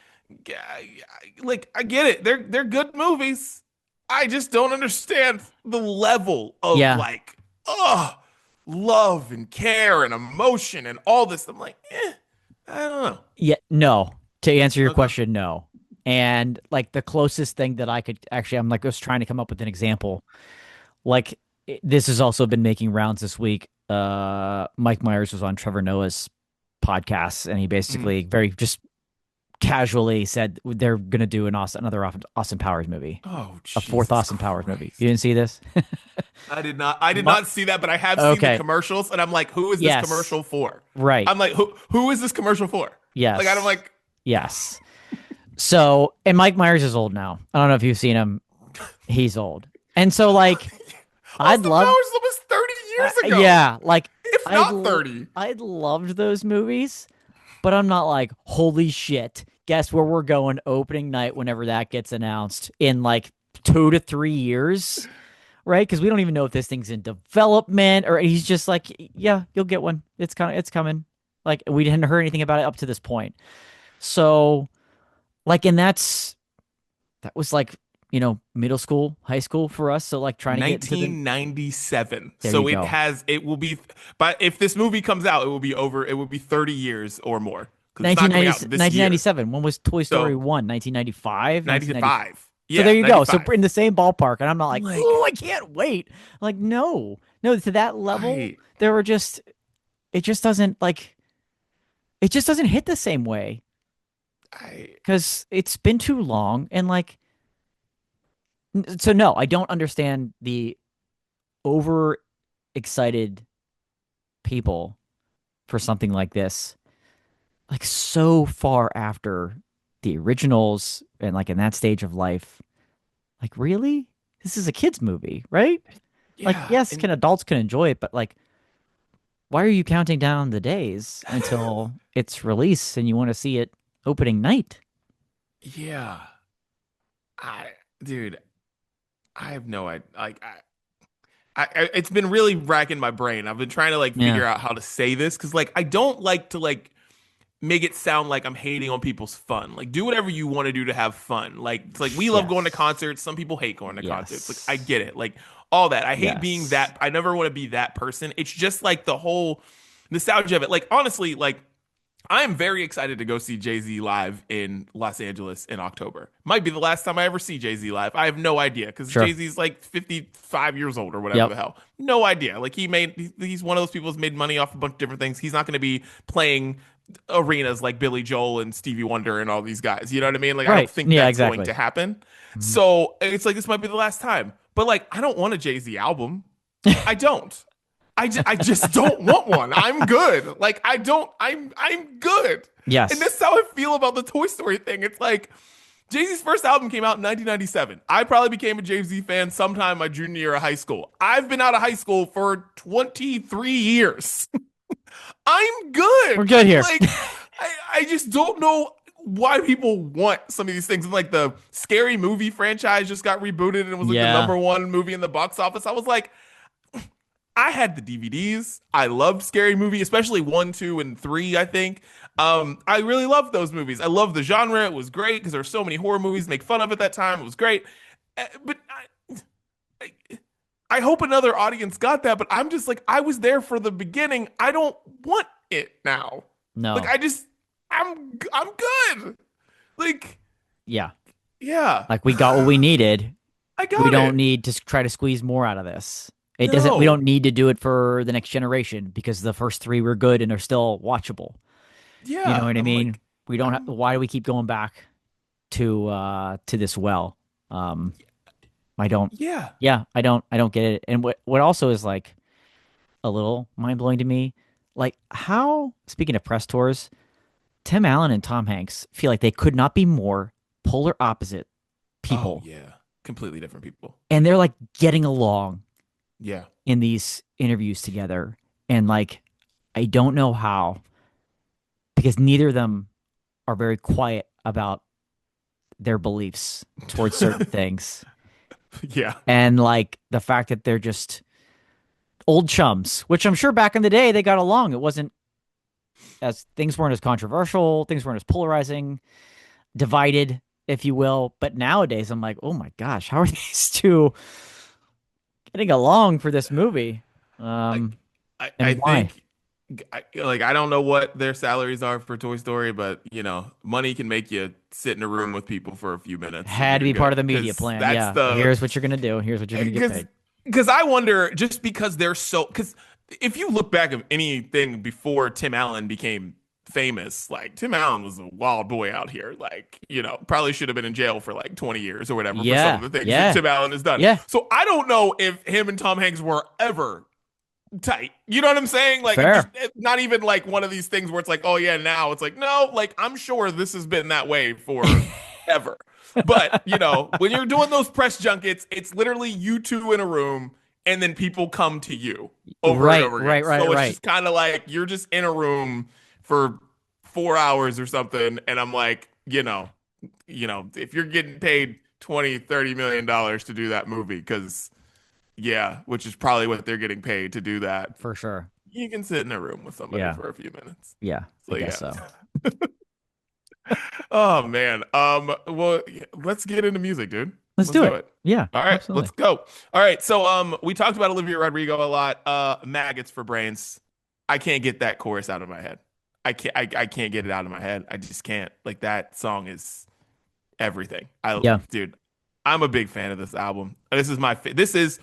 [SPEAKER 1] I get it. They're good movies. I just don't understand the level of like, love and care and emotion and all this. I'm like, I don't know.
[SPEAKER 2] Yeah, no. To answer your question, no. And like the closest thing that I could actually, I was trying to come up with an example. Like this has also been making rounds this week. Mike Myers was on Trevor Noah's podcast, and he basically very just casually said they're going to do another Austin Powers movie.
[SPEAKER 1] Oh,
[SPEAKER 2] a 4th Austin Powers movie. You didn't see this?
[SPEAKER 1] I did not see that, but I have seen the commercials, and I'm like, who is this commercial for?
[SPEAKER 2] Right.
[SPEAKER 1] I'm like, who is this commercial for?
[SPEAKER 2] Yes.
[SPEAKER 1] Like, I'm like,
[SPEAKER 2] yes. So, and Mike Myers is old now. I don't know if you've seen him. He's old. And so like,
[SPEAKER 1] Austin Powers was 30 years ago.
[SPEAKER 2] Yeah. Like,
[SPEAKER 1] if not 30.
[SPEAKER 2] I'd loved those movies, but I'm not like, holy shit, guess where we're going opening night whenever that gets announced in like 2 to 3 years, right? Because we don't even know if this thing's in development, or he's just like, yeah, you'll get one. It's coming. Like, we didn't hear anything about it up to this point. So, like, and that was like, middle school, high school for us. So like trying to get to
[SPEAKER 1] 1997. So it will be, but if this movie comes out, it will be 30 years or more.
[SPEAKER 2] 1997. When was Toy Story 1? 1995?
[SPEAKER 1] 1995.
[SPEAKER 2] Yeah, so there you 95. Go. So in the same ballpark. And I'm not like, oh, I can't wait. Like, no, No, to that level,
[SPEAKER 1] I
[SPEAKER 2] there were just it just doesn't like it just doesn't hit the same way
[SPEAKER 1] I
[SPEAKER 2] because it's been too long and like so no, I don't understand the over excited people for something like this. Like so far after the originals and like in that stage of life. Like really? This is a kids movie, right? Like
[SPEAKER 1] yeah,
[SPEAKER 2] yes,
[SPEAKER 1] and
[SPEAKER 2] adults can enjoy it, but like why are you counting down the days until its release and you want to see it opening night?
[SPEAKER 1] yeah, I dude, I have no idea. Like it's been really racking my brain. I've been trying to like
[SPEAKER 2] Yeah,
[SPEAKER 1] figure out how to say this because like I don't like to like make it sound like I'm hating on people's fun. Like do whatever you want to do to have fun. Like it's like we love going to
[SPEAKER 2] yes,
[SPEAKER 1] concerts. Some people hate going to concerts. Like I
[SPEAKER 2] yes,
[SPEAKER 1] get it. Like all that. I hate being
[SPEAKER 2] yes.
[SPEAKER 1] that. I never want to be that person. It's just like the whole nostalgia of it. Like honestly, like I am very excited to go see Jay-Z live in Los Angeles in October. Might be the last time I ever see Jay-Z live. I have no idea because
[SPEAKER 2] Sure.
[SPEAKER 1] Jay-Z's like 55 years old or whatever
[SPEAKER 2] Yep.
[SPEAKER 1] the hell. No idea. Like he's one of those people who's made money off a bunch of different things. He's not going to be playing arenas like Billy Joel and Stevie Wonder and all these guys. You know what I mean? Like I don't
[SPEAKER 2] Right.
[SPEAKER 1] think
[SPEAKER 2] Yeah,
[SPEAKER 1] that's going
[SPEAKER 2] exactly.
[SPEAKER 1] to happen.
[SPEAKER 2] Mhm.
[SPEAKER 1] So it's like this might be the last time. But like I don't want a Jay-Z album. I don't. I just don't want one. I'm good. Like I don't I'm good. And
[SPEAKER 2] Yes.
[SPEAKER 1] this is how I feel about the Toy Story thing. It's like Jay-Z's first album came out in 1997. I probably became a Jay-Z fan sometime my junior year of high school. I've been out of high school for 23 years. I'm
[SPEAKER 2] We're
[SPEAKER 1] good.
[SPEAKER 2] good here.
[SPEAKER 1] Like I just don't know why people want some of these things. And like the Scary Movie franchise just got rebooted and it was like the
[SPEAKER 2] Yeah.
[SPEAKER 1] #1 movie in the box office. I was like, I had the DVDs. I loved Scary Movie, especially 1, 2, and 3, I think. I really loved those movies. I loved the genre. It was great because there were so many horror movies to make fun of at that time. It was great. But I hope another audience got that, but I'm just like, I was there for the beginning. I don't want it now. Like
[SPEAKER 2] No.
[SPEAKER 1] I'm good. Like,
[SPEAKER 2] Yeah.
[SPEAKER 1] yeah,
[SPEAKER 2] Like we got what we needed.
[SPEAKER 1] I
[SPEAKER 2] We
[SPEAKER 1] got
[SPEAKER 2] don't
[SPEAKER 1] it.
[SPEAKER 2] need to try to squeeze more out of this. It doesn't, we
[SPEAKER 1] No.
[SPEAKER 2] don't need to do it for the next generation because the first three were good and are still watchable. You know
[SPEAKER 1] Yeah.
[SPEAKER 2] what I
[SPEAKER 1] I'm
[SPEAKER 2] mean?
[SPEAKER 1] like,
[SPEAKER 2] We don't have,
[SPEAKER 1] I'm
[SPEAKER 2] why do we keep going back to this well? I don't,
[SPEAKER 1] yeah.
[SPEAKER 2] yeah, I don't get it. And what also is like a little mind blowing to me, like how, speaking of press tours, Tim Allen and Tom Hanks feel like they could not be more polar opposite
[SPEAKER 1] Oh
[SPEAKER 2] people.
[SPEAKER 1] yeah. Completely different people.
[SPEAKER 2] And they're like getting along
[SPEAKER 1] Yeah.
[SPEAKER 2] in these interviews together. And like, I don't know how, because neither of them are very quiet about their beliefs towards certain things.
[SPEAKER 1] Yeah.
[SPEAKER 2] And like the fact that they're just old chums, which I'm sure back in the day they got along. It wasn't as things weren't as controversial, things weren't as polarizing, divided, if you will. But nowadays I'm like, oh my gosh, how are these two getting along for this movie?
[SPEAKER 1] I
[SPEAKER 2] Um,
[SPEAKER 1] I
[SPEAKER 2] and why?
[SPEAKER 1] think like I don't know what their salaries are for Toy Story, but money can make you sit in a room with people for a few minutes and
[SPEAKER 2] Had to
[SPEAKER 1] you're
[SPEAKER 2] be part
[SPEAKER 1] good.
[SPEAKER 2] of the media
[SPEAKER 1] Because
[SPEAKER 2] plan.
[SPEAKER 1] that's
[SPEAKER 2] Yeah.
[SPEAKER 1] the
[SPEAKER 2] Here's what you're gonna do. Here's what you're gonna get
[SPEAKER 1] because
[SPEAKER 2] paid.
[SPEAKER 1] because I wonder just because they're so because if you look back of anything before Tim Allen became famous, like Tim Allen was a wild boy out here. Like, probably should have been in jail for like 20 years or whatever for some
[SPEAKER 2] Yeah.
[SPEAKER 1] of the things that
[SPEAKER 2] Yeah.
[SPEAKER 1] Tim Allen has done.
[SPEAKER 2] Yeah.
[SPEAKER 1] So I don't know if him and Tom Hanks were ever tight. You know what I'm saying? Like,
[SPEAKER 2] Fair.
[SPEAKER 1] not even like one of these things where it's like, oh yeah, now it's like, no, like I'm sure this has been that way for ever. But when you're doing those press junkets, it's literally you two in a room, and then people come to you over and
[SPEAKER 2] Right,
[SPEAKER 1] over again.
[SPEAKER 2] right, right,
[SPEAKER 1] So it's
[SPEAKER 2] right.
[SPEAKER 1] just kind of like you're just in a room for 4 hours or something, and I'm like, if you're getting paid 20-30 million dollars to do that movie, because yeah, which is probably what they're getting paid to do that.
[SPEAKER 2] For sure.
[SPEAKER 1] You can sit in a room with somebody
[SPEAKER 2] Yeah.
[SPEAKER 1] for a few minutes.
[SPEAKER 2] Yeah.
[SPEAKER 1] So
[SPEAKER 2] I guess
[SPEAKER 1] yeah.
[SPEAKER 2] so.
[SPEAKER 1] Oh man. Well, yeah, let's get into music, dude.
[SPEAKER 2] Let's do it. Yeah.
[SPEAKER 1] All right,
[SPEAKER 2] Absolutely.
[SPEAKER 1] let's go. All right, so we talked about Olivia Rodrigo a lot. Maggots for Brains. I can't get that chorus out of my head. I can't get it out of my head. I just can't. Like that song is everything.
[SPEAKER 2] Yeah.
[SPEAKER 1] Dude, I'm a big fan of this album. This is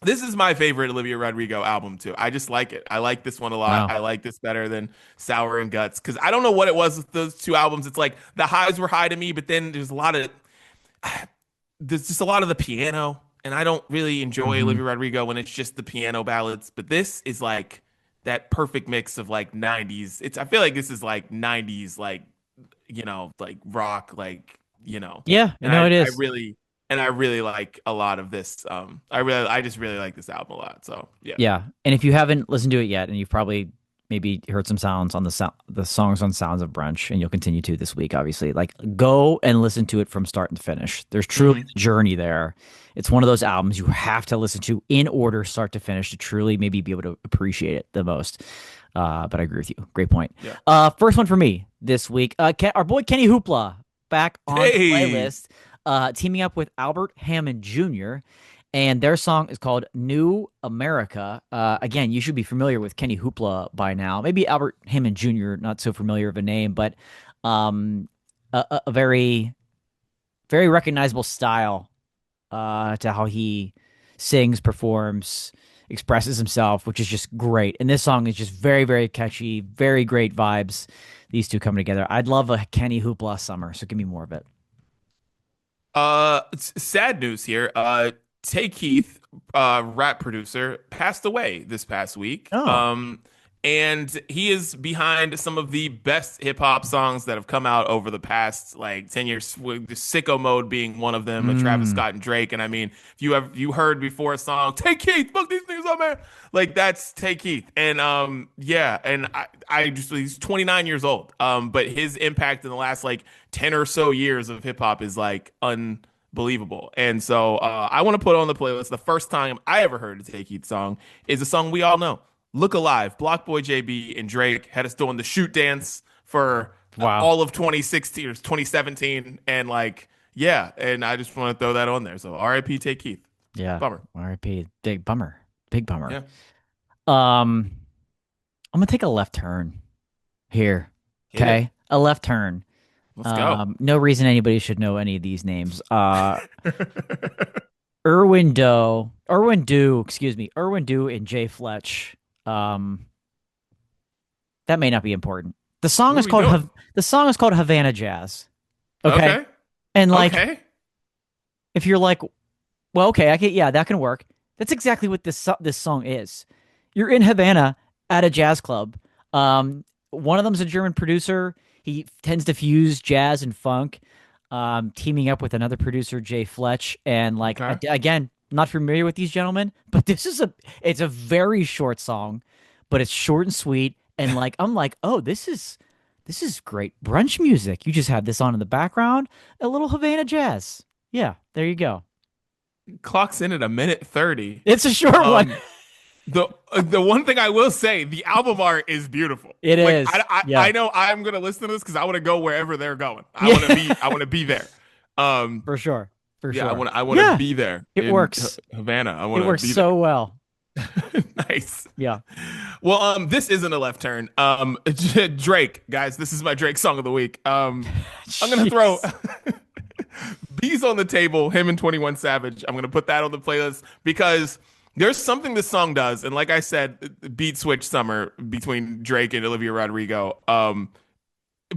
[SPEAKER 1] This is my favorite Olivia Rodrigo album too. I just like it. I like this one a lot.
[SPEAKER 2] Wow.
[SPEAKER 1] I like this better than Sour and Guts because I don't know what it was with those two albums. It's like the highs were high to me, but then there's just a lot of the piano, and I don't really enjoy
[SPEAKER 2] Hmm.
[SPEAKER 1] Olivia Rodrigo when it's just the piano ballads. But this is like that perfect mix of like 90s. I feel like this is like 90s, like like rock, like
[SPEAKER 2] Yeah,
[SPEAKER 1] and
[SPEAKER 2] no, it
[SPEAKER 1] I
[SPEAKER 2] is.
[SPEAKER 1] really like a lot of this. I just really like this album a lot. So yeah.
[SPEAKER 2] Yeah, and if you haven't listened to it yet, and you've probably maybe heard some sounds on the songs on Sounds of Brunch, and you'll continue to this week, obviously. Like, go and listen to it from start to finish. There's truly a journey there. It's one of those albums you have to listen to in order, start to finish, to truly maybe be able to appreciate it the most. But I agree with you. Great point.
[SPEAKER 1] Yeah.
[SPEAKER 2] First one for me this week. Our boy Kenny Hoopla back on the
[SPEAKER 1] Hey.
[SPEAKER 2] playlist, teaming up with Albert Hammond Jr. And their song is called New America. Again, you should be familiar with Kenny Hoopla by now. Maybe Albert Hammond Jr., not so familiar of a name, but a very, very recognizable style to how he sings, performs, expresses himself, which is just great. And this song is just very, very catchy, very great vibes. These two coming together. I'd love a Kenny Hoopla summer, so give me more of it.
[SPEAKER 1] Sad news here. Tay Keith, rap producer, passed away this past week.
[SPEAKER 2] Oh.
[SPEAKER 1] And he is behind some of the best hip hop songs that have come out over the past like 10 years, with the Sicko Mode being one of them, Travis Scott and Drake. And I mean, if you heard before a song, Tay Keith, fuck these things up, man. Like that's Tay Keith. And yeah, and I just he's 29 years old. But his impact in the last like 10 or so years of hip hop is like unbelievable. And so I want to put on the playlist. The first time I ever heard a Tay Keith song is a song we all know. Look Alive. Block Boy JB and Drake had us doing the shoot dance for
[SPEAKER 2] Wow.
[SPEAKER 1] all of 2016 or 2017. And like, yeah. And I just want to throw that on there. So RIP Tay Keith.
[SPEAKER 2] Yeah.
[SPEAKER 1] Bummer.
[SPEAKER 2] R.I.P. Big bummer. Big bummer.
[SPEAKER 1] Yeah.
[SPEAKER 2] I'm gonna take a left turn here.
[SPEAKER 1] Hit
[SPEAKER 2] Okay. A left turn.
[SPEAKER 1] Let's go.
[SPEAKER 2] No reason anybody should know any of these names. Irwin Doe, Irwin Dew and Jay Fletch. That may not be important. The song
[SPEAKER 1] What
[SPEAKER 2] is
[SPEAKER 1] are we
[SPEAKER 2] called
[SPEAKER 1] doing?
[SPEAKER 2] the song is called Havana Jazz. Okay.
[SPEAKER 1] Okay.
[SPEAKER 2] And like,
[SPEAKER 1] Okay.
[SPEAKER 2] if you're like, well, okay, yeah, that can work. That's exactly what this song is. You're in Havana at a jazz club. One of them's a German producer. He tends to fuse jazz and funk, teaming up with another producer, Jay Fletch. And like,
[SPEAKER 1] Okay.
[SPEAKER 2] again, not familiar with these gentlemen, but it's a very short song, but it's short and sweet. And like, I'm like, oh, this is great brunch music. You just have this on in the background, a little Havana jazz. Yeah, there you go.
[SPEAKER 1] Clocks in at a minute 30.
[SPEAKER 2] It's a short one.
[SPEAKER 1] The one thing I will say, the album art is beautiful.
[SPEAKER 2] It
[SPEAKER 1] Like,
[SPEAKER 2] is.
[SPEAKER 1] I
[SPEAKER 2] Yeah.
[SPEAKER 1] I know I'm gonna listen to this because I want to go wherever they're going.
[SPEAKER 2] Yeah.
[SPEAKER 1] I want to be there.
[SPEAKER 2] For sure. For
[SPEAKER 1] Yeah,
[SPEAKER 2] sure.
[SPEAKER 1] I want to
[SPEAKER 2] Yeah.
[SPEAKER 1] be there.
[SPEAKER 2] It
[SPEAKER 1] in
[SPEAKER 2] works.
[SPEAKER 1] Havana. I want
[SPEAKER 2] It
[SPEAKER 1] to
[SPEAKER 2] works
[SPEAKER 1] be
[SPEAKER 2] so well.
[SPEAKER 1] there. Nice.
[SPEAKER 2] Yeah.
[SPEAKER 1] Well, this isn't a left turn. Drake, guys, this is my Drake song of the week. I'm gonna throw Bees on the Table, him and 21 Savage. I'm gonna put that on the playlist because there's something this song does, and like I said, beat switch summer between Drake and Olivia Rodrigo.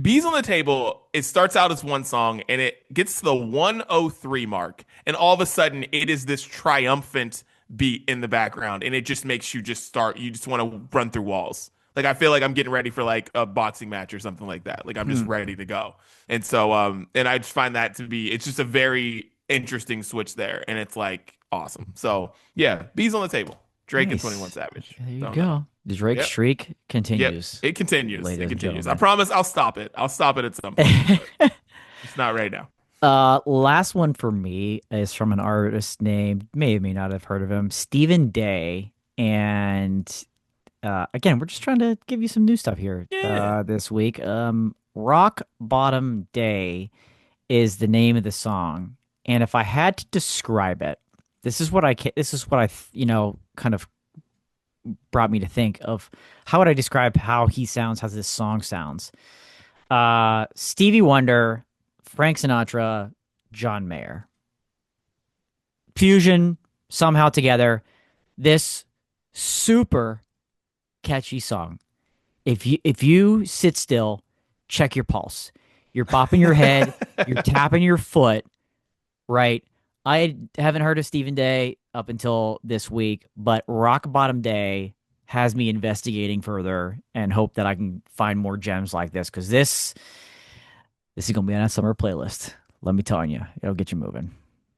[SPEAKER 1] Bees on the Table, it starts out as one song and it gets to the 103 mark, and all of a sudden it is this triumphant beat in the background, and it just makes you just want to run through walls. Like I feel like I'm getting ready for like a boxing match or something like that. Like I'm just ready to go. And so and I just find that to be, it's just a very interesting switch there, and it's like awesome. So yeah, Bees on the Table, Drake and
[SPEAKER 2] Nice.
[SPEAKER 1] 21 Savage.
[SPEAKER 2] There you
[SPEAKER 1] Don't
[SPEAKER 2] go.
[SPEAKER 1] know.
[SPEAKER 2] The Drake
[SPEAKER 1] Yep.
[SPEAKER 2] streak
[SPEAKER 1] Yep,
[SPEAKER 2] continues.
[SPEAKER 1] it continues.
[SPEAKER 2] Ladies
[SPEAKER 1] It
[SPEAKER 2] and
[SPEAKER 1] continues. I
[SPEAKER 2] gentlemen.
[SPEAKER 1] promise I'll stop it. I'll stop it at some point. but it's not right now.
[SPEAKER 2] Last one for me is from an artist named, may or may not have heard of him, Stephen Day. And again, we're just trying to give you some new stuff here
[SPEAKER 1] Yeah.
[SPEAKER 2] this week. Rock Bottom Day is the name of the song. And if I had to describe it, this is what I kind of brought me to think of how would I describe how he sounds, how this song sounds. Stevie Wonder, Frank Sinatra, John Mayer. Fusion somehow together. this super catchy song. If you sit still, check your pulse. You're bopping your head, you're tapping your foot, right? I haven't heard of Stephen Day up until this week, but Rock Bottom Day has me investigating further and hope that I can find more gems like this, because this is gonna be on a summer playlist. Let me tell you, it'll get you moving.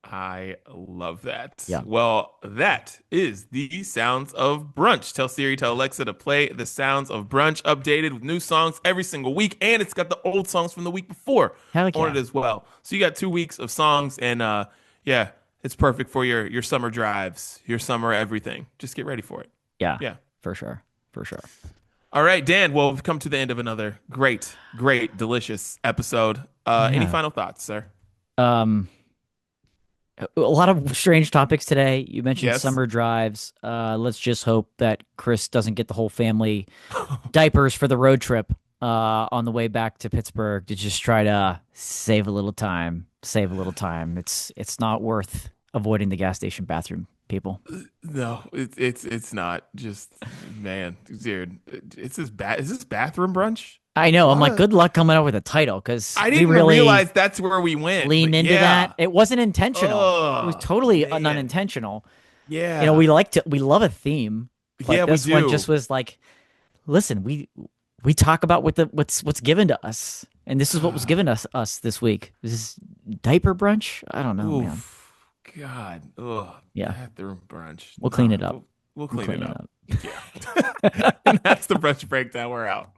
[SPEAKER 1] I love that.
[SPEAKER 2] Yeah.
[SPEAKER 1] Well, that is the sounds of brunch. Tell Siri, tell Alexa to play the sounds of brunch, updated with new songs every single week, and it's got the old songs from the week before
[SPEAKER 2] Heck
[SPEAKER 1] on
[SPEAKER 2] yeah.
[SPEAKER 1] it as well. So you got 2 weeks of songs, and yeah, it's perfect for your summer drives, your summer everything. Just get ready for it.
[SPEAKER 2] Yeah.
[SPEAKER 1] Yeah.
[SPEAKER 2] For sure. For sure.
[SPEAKER 1] All right, Dan. Well, we've come to the end of another great, delicious episode. Any
[SPEAKER 2] Yeah.
[SPEAKER 1] final thoughts, sir?
[SPEAKER 2] A lot of strange topics today. You mentioned
[SPEAKER 1] Yes.
[SPEAKER 2] summer drives. Let's just hope that Chris doesn't get the whole family diapers for the road trip on the way back to Pittsburgh to just try to save a little time. Save a little time. It's not worth avoiding the gas station bathroom, people.
[SPEAKER 1] No, it's not. Just man, dude, it's this Is this bathroom brunch?
[SPEAKER 2] I know. I'm like,
[SPEAKER 1] What?
[SPEAKER 2] good luck coming up with a title, because
[SPEAKER 1] I
[SPEAKER 2] we
[SPEAKER 1] didn't even
[SPEAKER 2] really
[SPEAKER 1] realize that's where we went.
[SPEAKER 2] leaned
[SPEAKER 1] but
[SPEAKER 2] into
[SPEAKER 1] yeah.
[SPEAKER 2] that. It wasn't intentional. It was
[SPEAKER 1] Oh,
[SPEAKER 2] totally
[SPEAKER 1] man.
[SPEAKER 2] unintentional.
[SPEAKER 1] Yeah.
[SPEAKER 2] You know, we love a theme. But
[SPEAKER 1] Yeah, we
[SPEAKER 2] this one
[SPEAKER 1] do.
[SPEAKER 2] just was like, listen, we talk about what's given to us, and this is what was given us this week. This is diaper brunch. I don't know, man.
[SPEAKER 1] Oof, God. Ugh.
[SPEAKER 2] Yeah.
[SPEAKER 1] Bathroom brunch.
[SPEAKER 2] We'll clean it up.
[SPEAKER 1] We'll clean it up.
[SPEAKER 2] up.
[SPEAKER 1] Yeah. And that's the brunch breakdown. We're out.